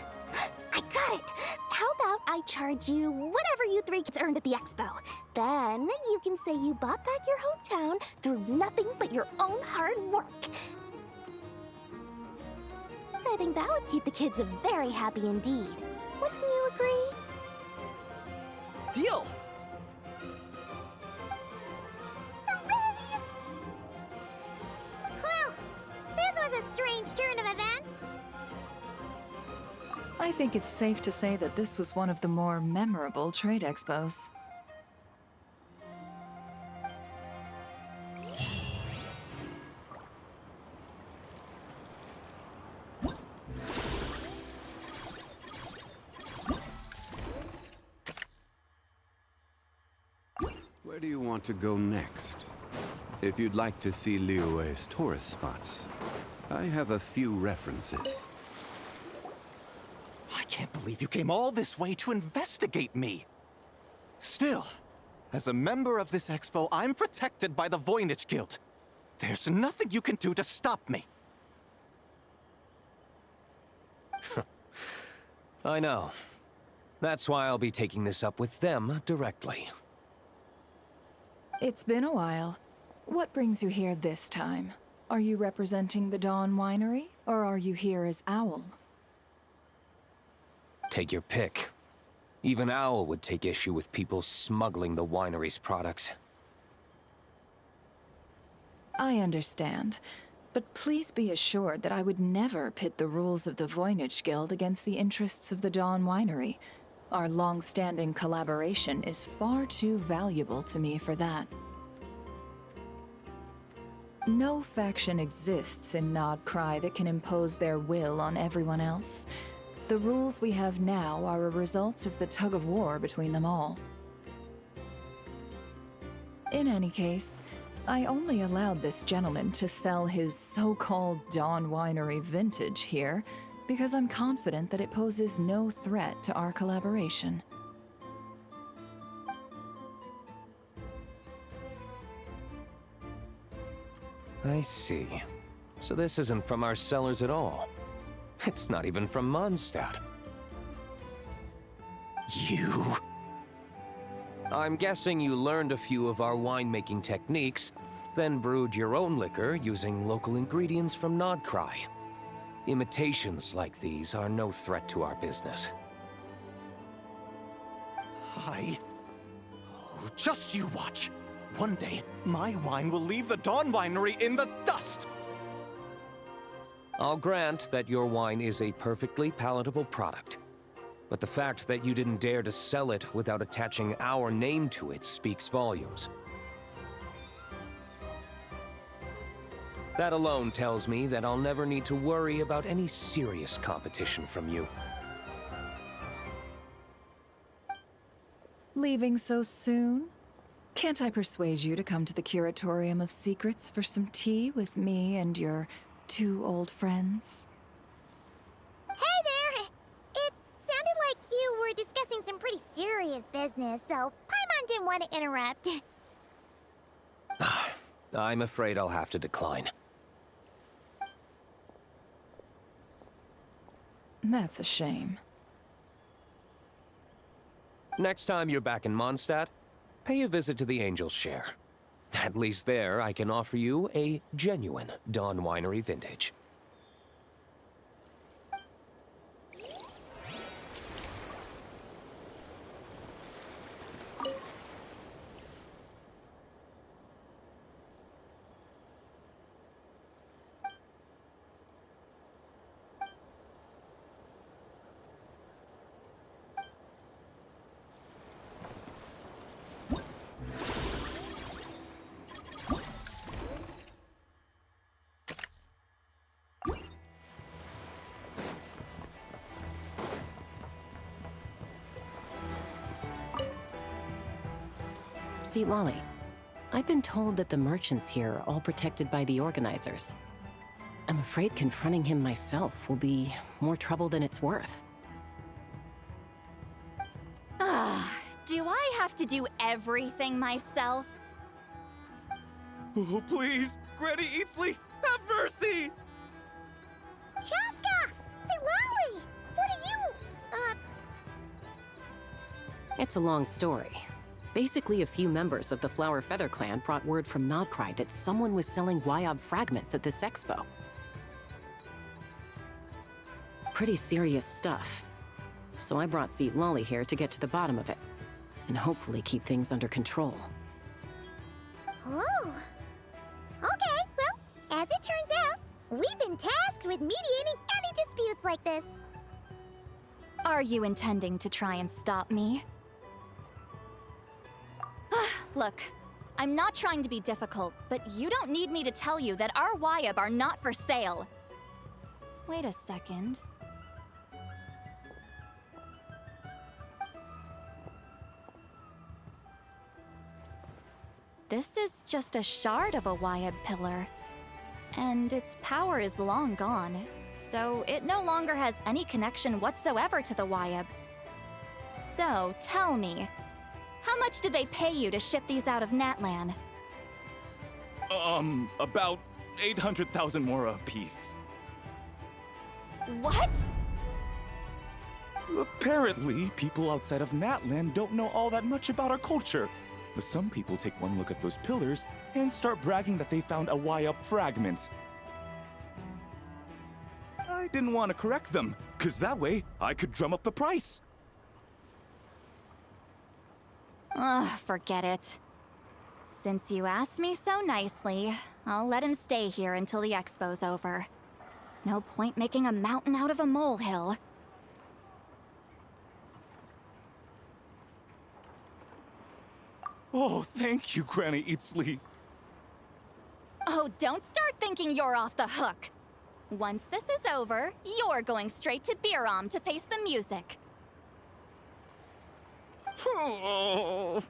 Speaker 13: I got it! How about I charge you whatever you three kids earned at the expo? Then you can say you bought back your hometown through nothing but your own hard work. I think that would keep the kids very happy indeed. Wouldn't you agree?
Speaker 7: Deal!
Speaker 13: Hooray!
Speaker 16: Well, this was a strange turn of events.
Speaker 5: I think it's safe to say that this was one of the more memorable trade expos.
Speaker 1: Where do you want to go next? If you'd like to see Liyue's tourist spots, I have a few references.
Speaker 17: I can't believe you came all this way to investigate me. Still, as a member of this expo, I'm protected by the Voynich Guild. There's nothing you can do to stop me.
Speaker 7: I know. That's why I'll be taking this up with them directly.
Speaker 5: It's been a while. What brings you here this time? Are you representing the Dawn Winery, or are you here as Owl?
Speaker 7: Take your pick. Even Owl would take issue with people smuggling the winery's products.
Speaker 5: I understand, but please be assured that I would never pit the rules of the Voynich Guild against the interests of the Dawn Winery. Our long-standing collaboration is far too valuable to me for that. No faction exists in Nodcry that can impose their will on everyone else. The rules we have now are a result of the tug-of-war between them all. In any case, I only allowed this gentleman to sell his so-called Dawn Winery vintage here because I'm confident that it poses no threat to our collaboration.
Speaker 7: I see. So this isn't from our cellars at all. It's not even from Mondstadt.
Speaker 17: You...
Speaker 7: I'm guessing you learned a few of our winemaking techniques, then brewed your own liquor using local ingredients from Nodcry. Imitations like these are no threat to our business.
Speaker 17: Oh, just you watch. One day, my wine will leave the Dawn Winery in the dust!
Speaker 7: I'll grant that your wine is a perfectly palatable product. But the fact that you didn't dare to sell it without attaching our name to it speaks volumes. That alone tells me that I'll never need to worry about any serious competition from you.
Speaker 5: Leaving so soon? Can't I persuade you to come to the Curatorium of Secrets for some tea with me and your two old friends?
Speaker 16: Hey there! It sounded like you were discussing some pretty serious business, so Paimon didn't want to interrupt.
Speaker 7: I'm afraid I'll have to decline.
Speaker 5: That's a shame.
Speaker 7: Next time you're back in Mondstadt, pay a visit to the Angel's Share. At least there, I can offer you a genuine Dawn Winery vintage.
Speaker 4: See, Lolly, I've been told that the merchants here are all protected by the organizers. I'm afraid confronting him myself will be more trouble than it's worth.
Speaker 18: Do I have to do everything myself?
Speaker 17: Oh, please! Granny Eatsley, have mercy!
Speaker 16: Chaska! See, Lolly!
Speaker 4: It's a long story. Basically, a few members of the Flower Feather clan brought word from Nodcry that someone was selling Wyob fragments at this expo. Pretty serious stuff. So I brought Seat Lolly here to get to the bottom of it, and hopefully keep things under control.
Speaker 16: Oh. Okay, well, as it turns out, we've been tasked with mediating any disputes like this.
Speaker 18: Are you intending to try and stop me? Look, I'm not trying to be difficult, but you don't need me to tell you that our Wyob are not for sale. Wait a second. This is just a shard of a Wyob pillar. And its power is long gone, so it no longer has any connection whatsoever to the Wyob. So, tell me, how much did they pay you to ship these out of Natlan?
Speaker 19: About 800,000 more apiece.
Speaker 18: What?
Speaker 19: Apparently, people outside of Natlan don't know all that much about our culture. But some people take one look at those pillars and start bragging that they found a Wyob fragment. I didn't want to correct them, cause that way I could drum up the price.
Speaker 18: Ugh, forget it. Since you asked me so nicely, I'll let him stay here until the expo's over. No point making a mountain out of a molehill.
Speaker 19: Oh, thank you, Granny Eatsley.
Speaker 18: Oh, don't start thinking you're off the hook. Once this is over, you're going straight to Biram to face the music.
Speaker 19: Oh.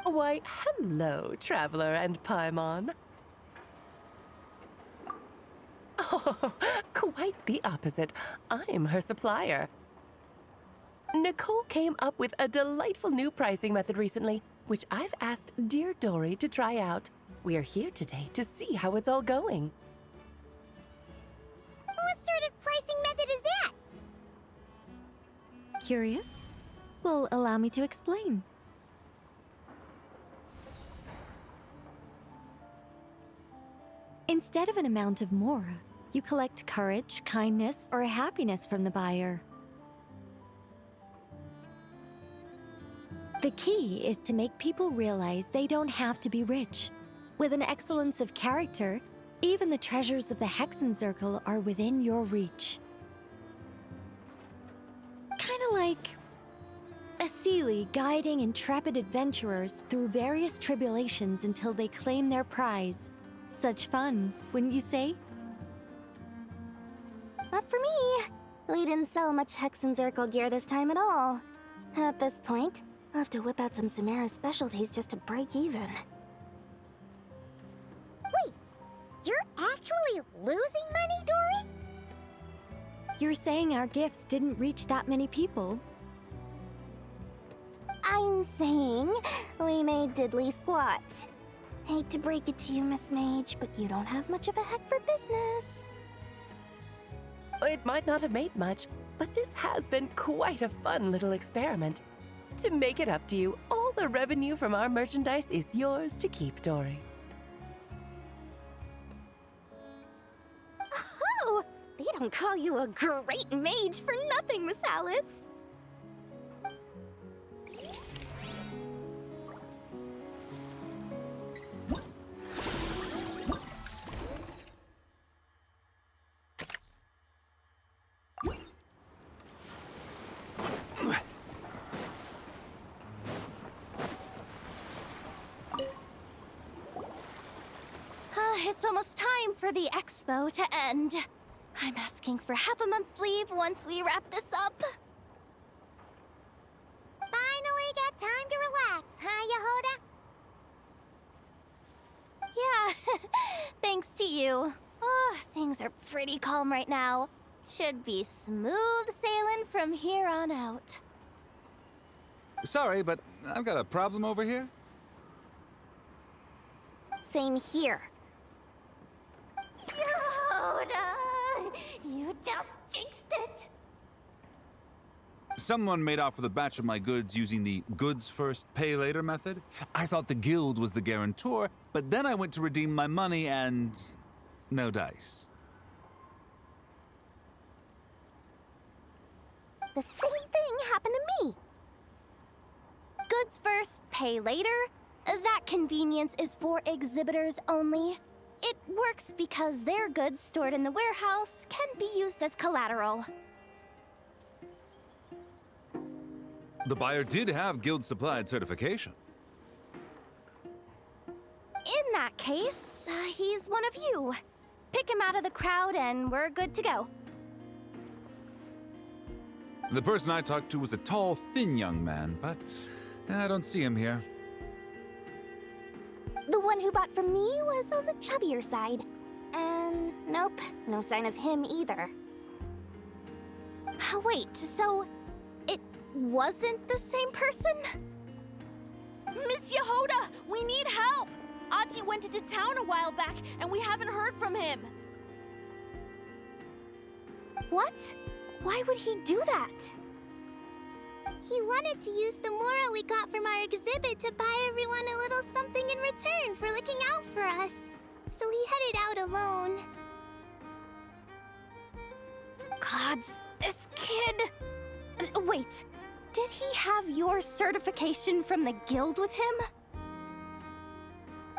Speaker 20: Why, hello, Traveler and Paimon. Oh, quite the opposite. I'm her supplier. Nicole came up with a delightful new pricing method recently, which I've asked dear Dory to try out. We're here today to see how it's all going.
Speaker 16: What sort of pricing method is that?
Speaker 21: Curious? Well, allow me to explain. Instead of an amount of mora, you collect courage, kindness, or happiness from the buyer. The key is to make people realize they don't have to be rich. With an excellence of character, even the treasures of the Hexencircle are within your reach. Kinda like a Seelie guiding intrepid adventurers through various tribulations until they claim their prize. Such fun, wouldn't you say?
Speaker 13: Not for me. We didn't sell much Hexencircle gear this time at all. At this point, I'll have to whip out some Samara's specialties just to break even.
Speaker 16: Wait, you're actually losing money, Dory?
Speaker 21: You're saying our gifts didn't reach that many people?
Speaker 13: I'm saying we made diddly squat. Hate to break it to you, Miss Mage, but you don't have much of a heck for business.
Speaker 20: It might not have made much, but this has been quite a fun little experiment. To make it up to you, all the revenue from our merchandise is yours to keep, Dory.
Speaker 2: Oh, they don't call you a great mage for nothing, Miss Alice. It's almost time for the expo to end. I'm asking for half a month's leave once we wrap this up.
Speaker 16: Finally got time to relax, huh,
Speaker 2: Yeah, thanks to you. Oh, things are pretty calm right now. Should be smooth sailing from here on out.
Speaker 15: Sorry, but I've got a problem over here.
Speaker 13: Same here.
Speaker 2: Yoda! You just jinxed it!
Speaker 15: Someone made off with a batch of my goods using the goods first, pay later method. I thought the guild was the guarantor, but then I went to redeem my money and no dice.
Speaker 13: The same thing happened to me.
Speaker 2: Goods first, pay later? That convenience is for exhibitors only. It works because their goods stored in the warehouse can be used as collateral.
Speaker 15: The buyer did have guild-supplied certification.
Speaker 2: In that case, he's one of you. Pick him out of the crowd and we're good to go.
Speaker 15: The person I talked to was a tall, thin young man, but I don't see him here.
Speaker 13: The one who bought from me was on the chubbier side. And nope, no sign of him either.
Speaker 2: Wait, so it wasn't the same person?
Speaker 6: Miss Yehoda, we need help! Ati went into town a while back, and we haven't heard from him.
Speaker 2: What? Why would he do that?
Speaker 16: He wanted to use the moral we got from our exhibit to buy everyone a little something in return for looking out for us. So he headed out alone.
Speaker 2: Gods, this kid... Wait, did he have your certification from the guild with him?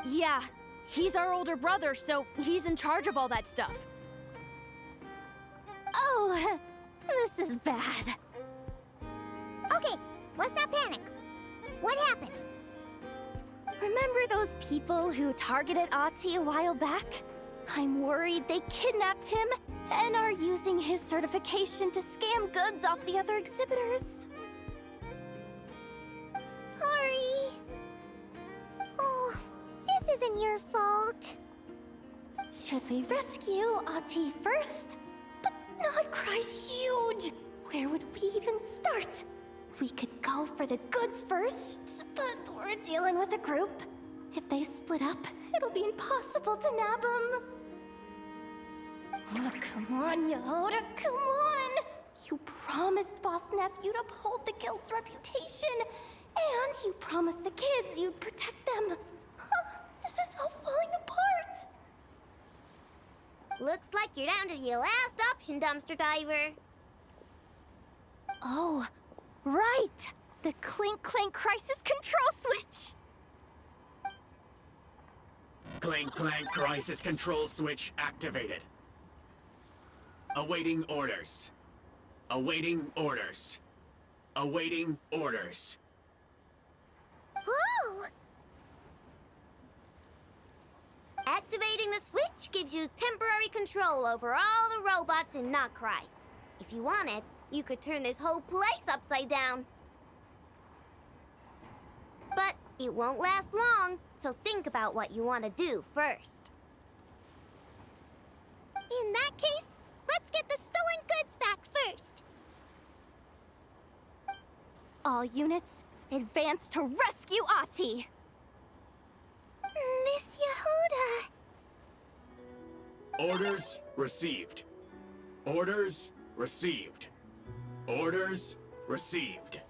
Speaker 6: Yeah, he's our older brother, so he's in charge of all that stuff.
Speaker 2: Oh, this is bad.
Speaker 16: Okay, let's not panic. What happened?
Speaker 2: Remember those people who targeted Ati a while back? I'm worried they kidnapped him and are using his certification to scam goods off the other exhibitors.
Speaker 16: Sorry. Oh, this isn't your fault.
Speaker 2: Should we rescue Ati first? But Nodcry's huge. Where would we even start? We could go for the goods first, but we're dealing with a group. If they split up, it'll be impossible to nab them. Oh, come on, Yehoda, come on! You promised Boss Nephew to uphold the guild's reputation, and you promised the kids you'd protect them. This is all falling apart.
Speaker 16: Looks like you're down to your last option, dumpster diver.
Speaker 2: Oh, right! The Clink Clank Crisis Control Switch!
Speaker 22: Clink Clank Crisis Control Switch activated. Awaiting orders. Awaiting orders. Awaiting orders.
Speaker 16: Whoa! Activating the switch gives you temporary control over all the robots in Nodcry. If you wanted, you could turn this whole place upside down. But it won't last long, so think about what you want to do first. In that case, let's get the stolen goods back first.
Speaker 2: All units, advance to rescue Ati!
Speaker 16: Miss Yehoda!
Speaker 22: Orders received. Orders received. Orders received.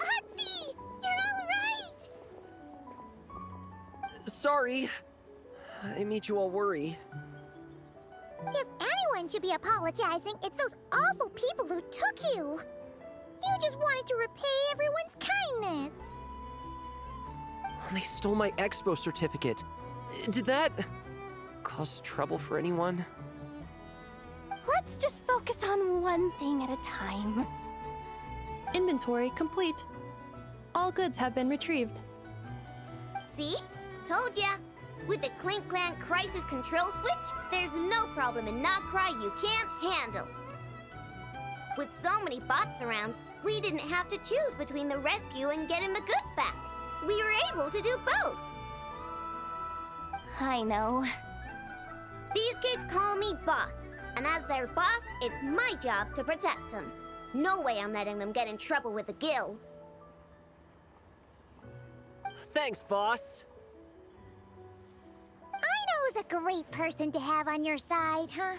Speaker 16: Ati! You're all right!
Speaker 23: Sorry. I made you all worry.
Speaker 16: If anyone should be apologizing, it's those awful people who took you. You just wanted to repay everyone's kindness.
Speaker 23: They stole my expo certificate. Did that cause trouble for anyone?
Speaker 2: Let's just focus on one thing at a time.
Speaker 24: Inventory complete. All goods have been retrieved.
Speaker 16: See? Told ya. With the Clink Clank Crisis Control Switch, there's no problem in Nodcry you can't handle.
Speaker 13: With so many bots around, we didn't have to choose between the rescue and getting the goods back. We were able to do both.
Speaker 2: I know.
Speaker 13: These kids call me boss, and as their boss, it's my job to protect them. No way I'm letting them get in trouble with the guild.
Speaker 23: Thanks, boss.
Speaker 16: Ino's a great person to have on your side, huh?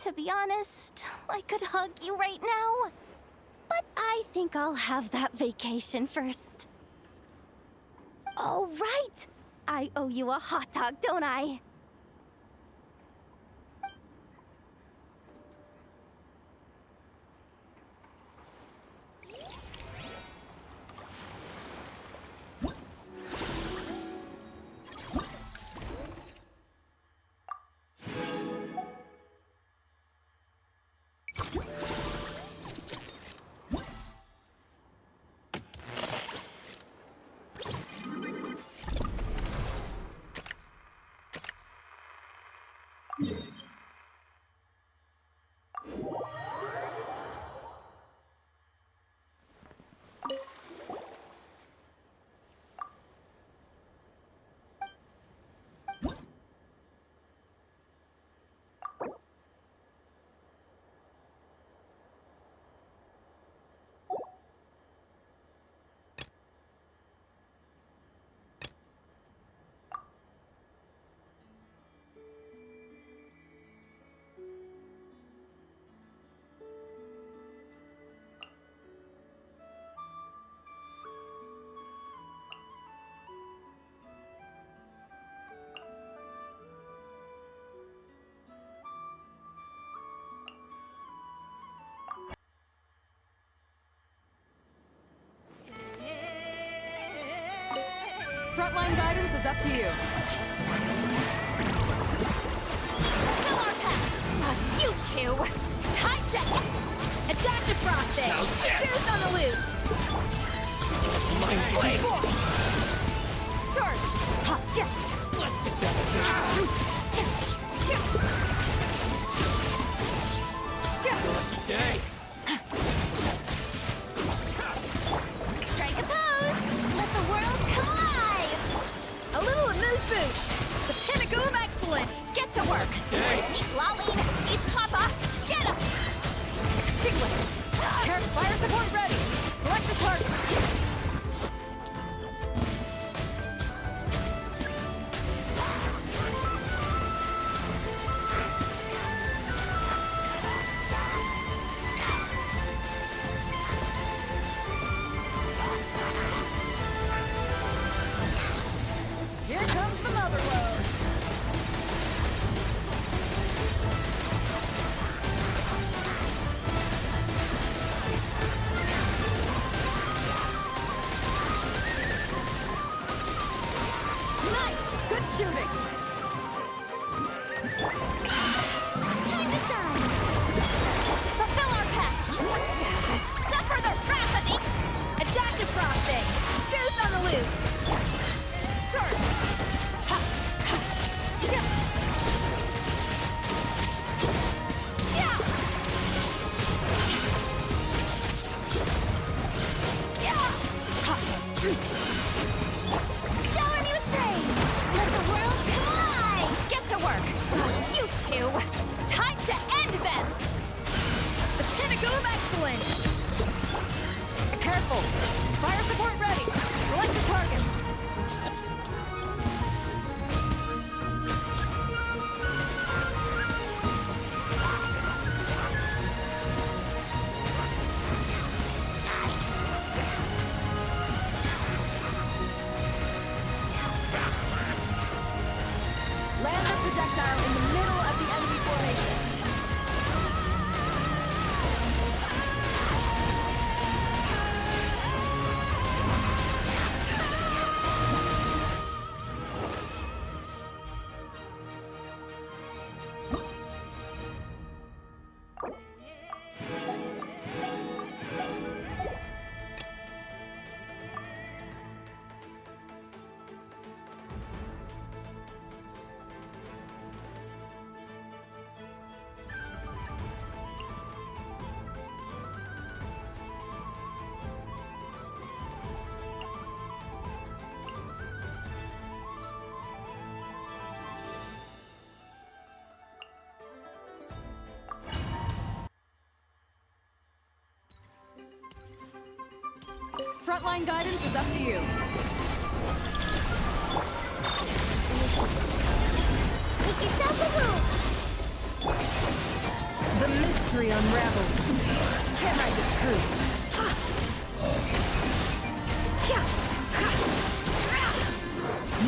Speaker 2: To be honest, I could hug you right now. But I think I'll have that vacation first. Oh, right! I owe you a hot dog, don't I?
Speaker 6: Frontline guidance is up to you.
Speaker 18: Fill our path! You two! Time to... A dash of frosting! Fuse on the loose!
Speaker 23: Mind play!
Speaker 18: Sword! Hop, jump!
Speaker 23: Let's get down. Lucky day!
Speaker 18: Strike a pose! Let the world come alive! A little amuse-bouche! The pinnacle of excellence! Get to work! Keep lolling! Keep papa! Get him! Extinguish! Fire support ready! Select the target!
Speaker 6: Here comes the mother load. Nice! Good shooting!
Speaker 18: Time to shine! Fulfill our pact! Suffer the wrath of the... A dash of frosting! Fuse on the loose! Sword! Shower me with praise! Let the world come alive! Get to work! You two! Time to end them!
Speaker 6: The pinnacle of excellence! Careful! Fire support ready! Select the target! Land the projectile in the middle of the enemy formation.
Speaker 8: frontline guidance is up to you.
Speaker 16: Make yourselves a room!
Speaker 8: The mystery unravels. Can I the truth?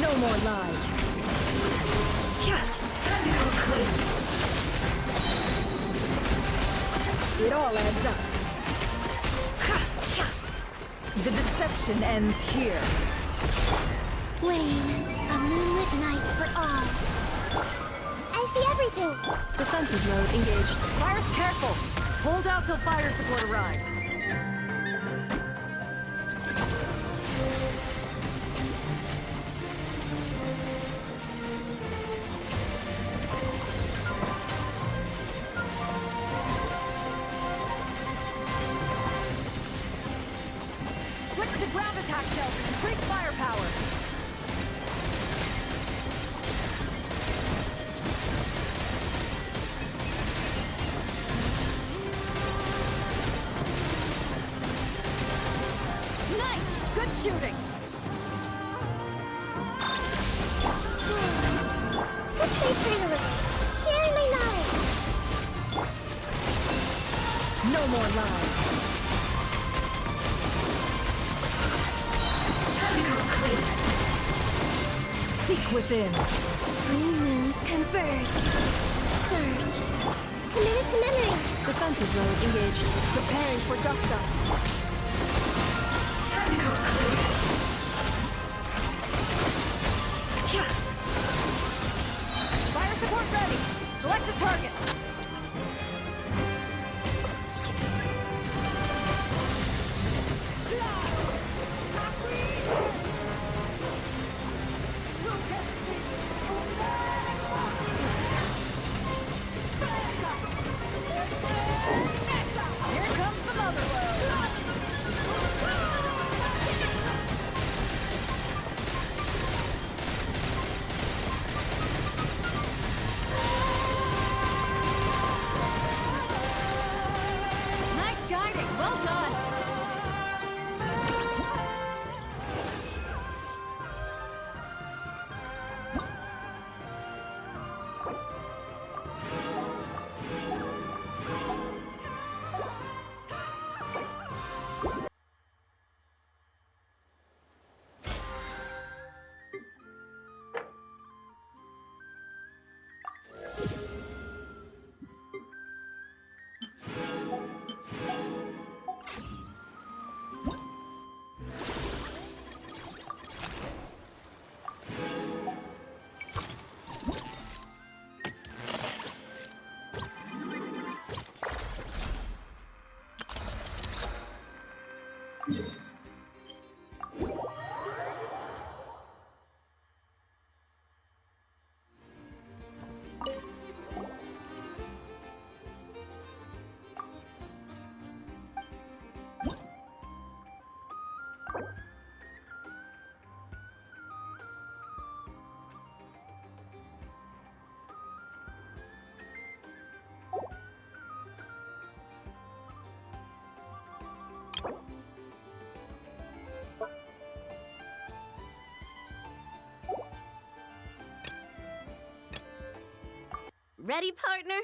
Speaker 8: No more lies. It all adds up. The deception ends here.
Speaker 16: Rain, a moonlit night for all. I see everything!
Speaker 8: Defensive mode engaged. Fire's careful! Hold out till fire support arrives. Switch to ground attack shells to increase firepower. Shooting!
Speaker 16: Let's play tournament. Sharing my knowledge.
Speaker 8: No more lies. Seek within.
Speaker 16: New moons converge. Surge. Committed to memory.
Speaker 8: Defensive mode engaged. Preparing for dust up. Fire support ready. Select the target. Here comes the mother load.
Speaker 2: Ready, partner?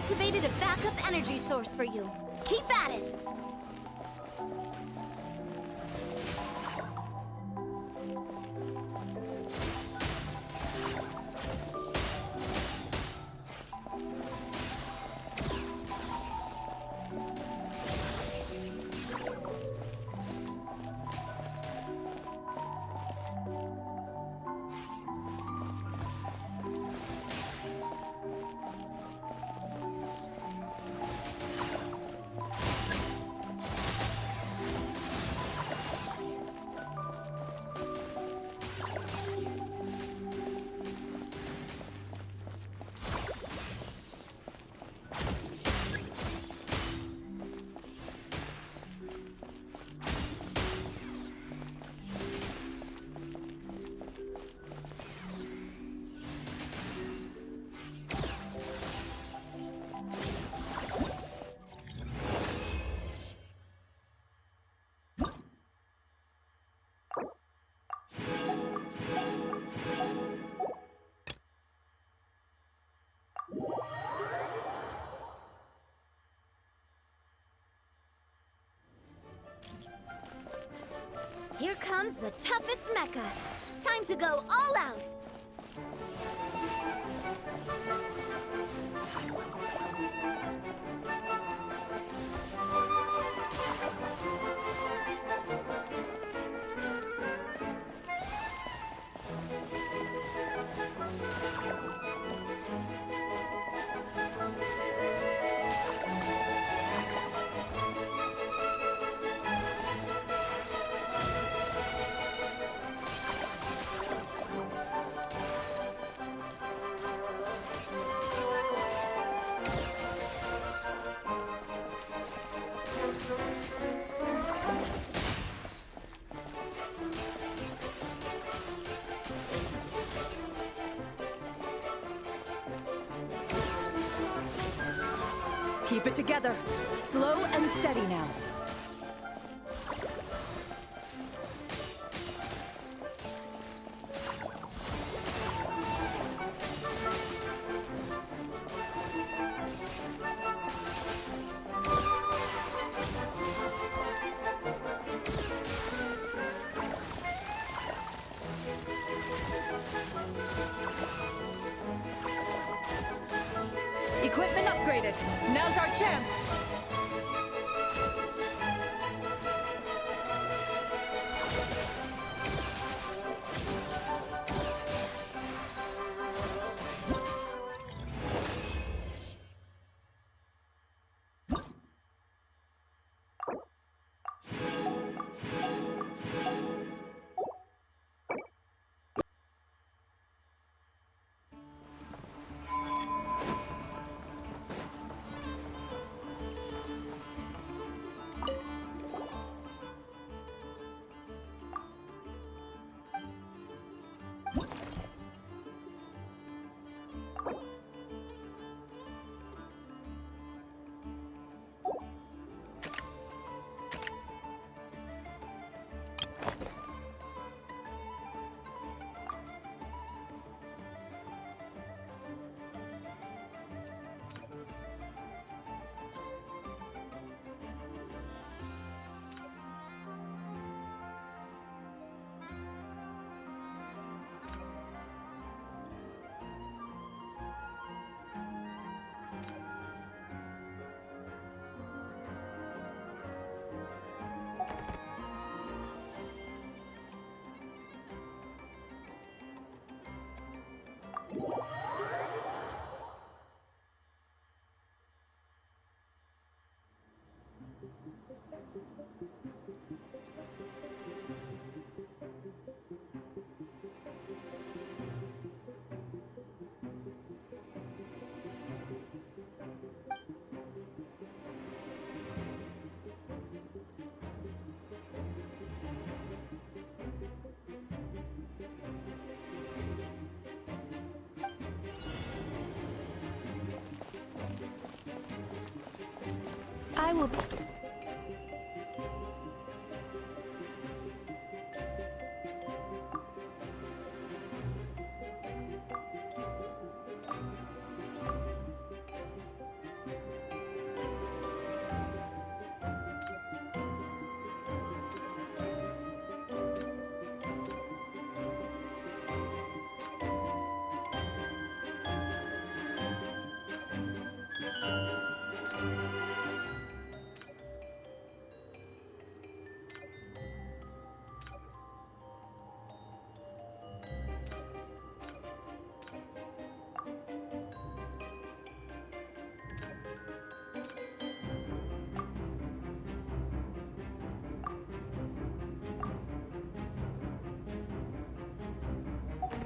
Speaker 2: activated a backup energy source for you. Keep at it! Here comes the toughest mecha. Time to go all out.
Speaker 8: Keep it together. Slow and steady now. Equipment upgraded. Now's our chance.
Speaker 24: I will...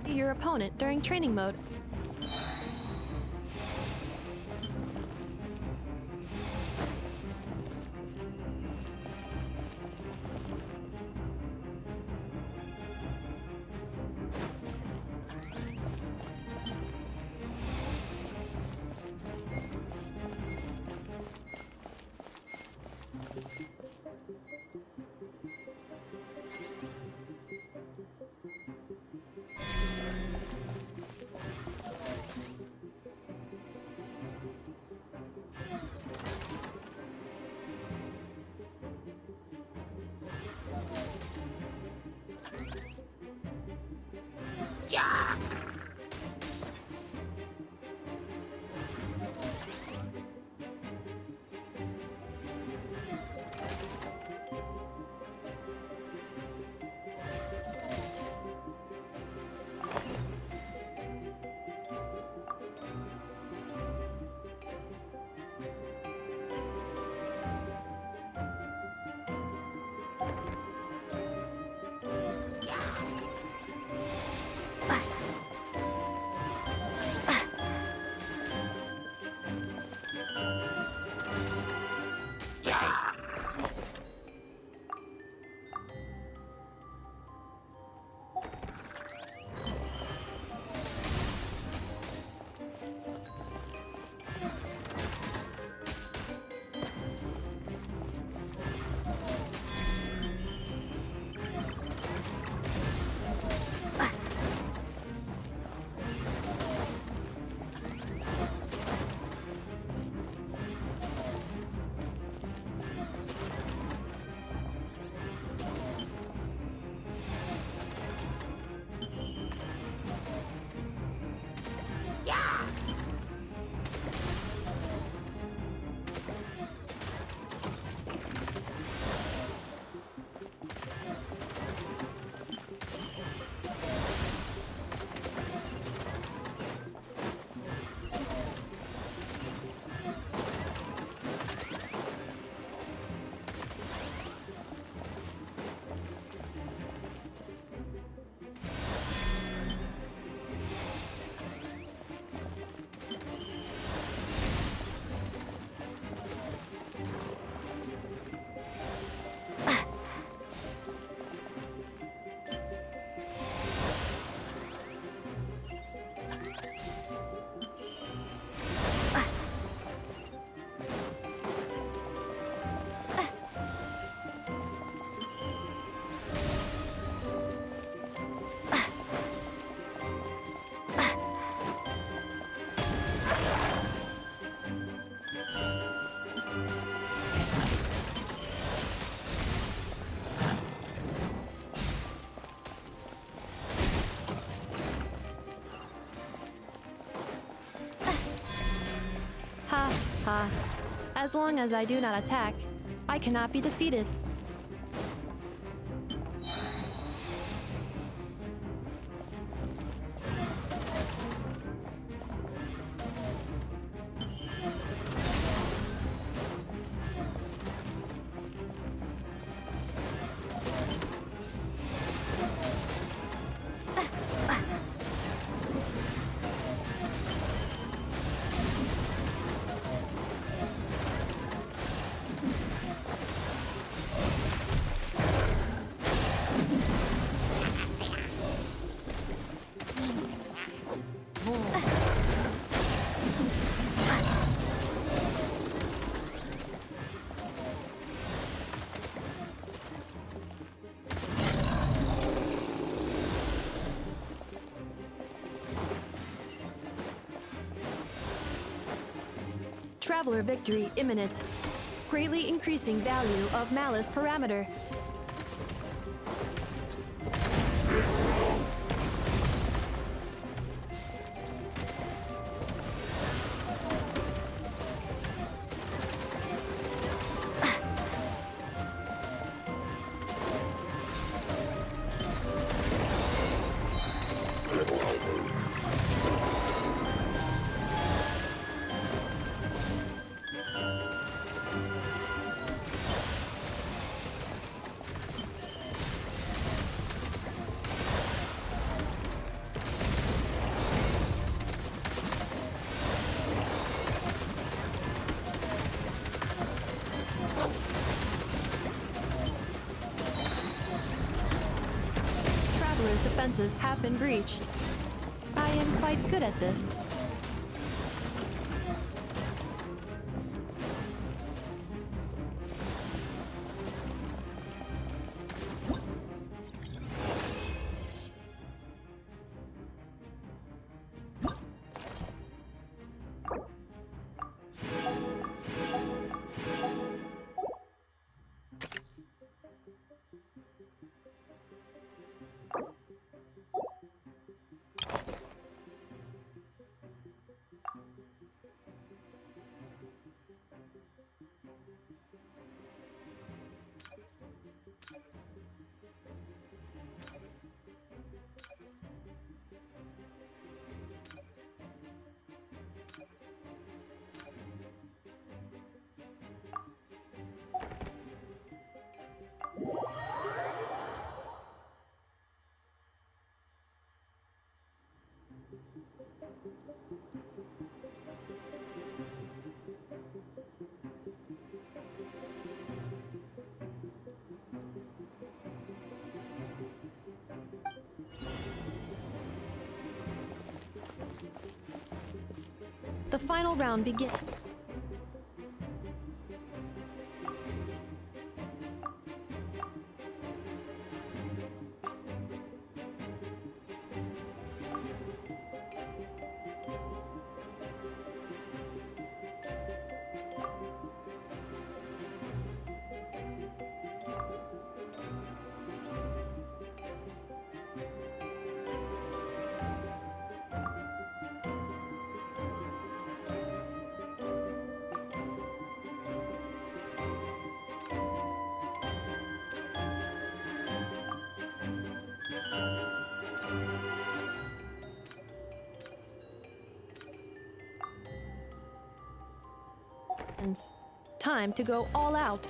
Speaker 24: Your opponent during training mode. Ha. As long as I do not attack, I cannot be defeated. Traveler victory imminent. Greatly increasing value of malice parameter. Traveler's defenses have been breached. I am quite good at this. The final round begins. Time to go all out.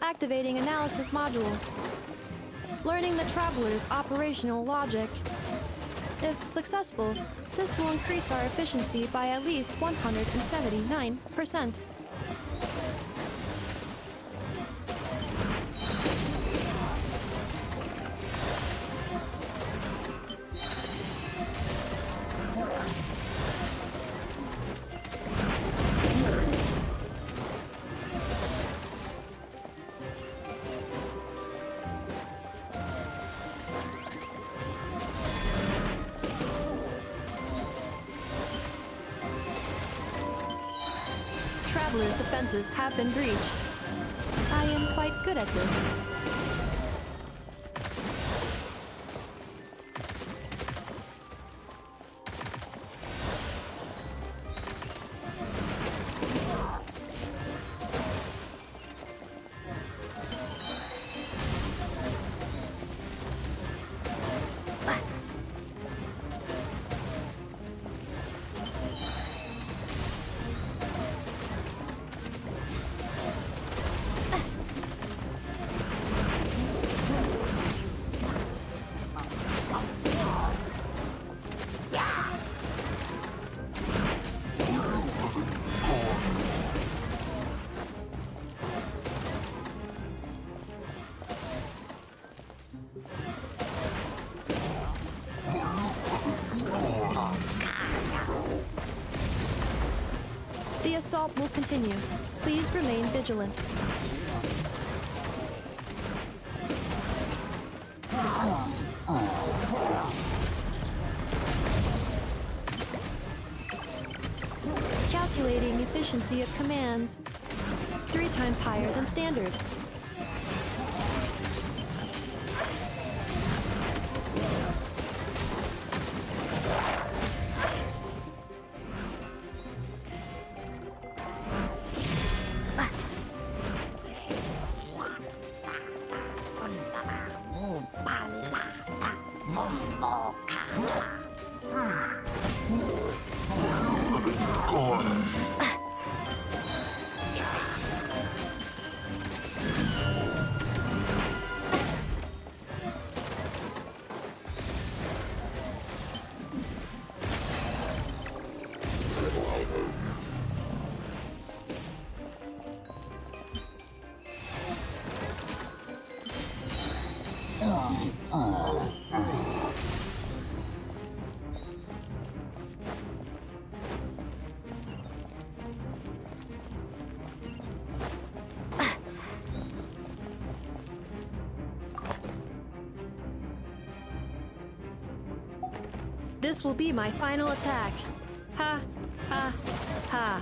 Speaker 24: Activating analysis module. Learning the Traveler's operational logic. If successful, this will increase our efficiency by at least 179%. traveler's defenses have been breached. I am quite good at this. The assault will continue. Please remain vigilant. Calculating efficiency of commands. 3 times higher than standard. This will be my final attack. Ha, ha, ha.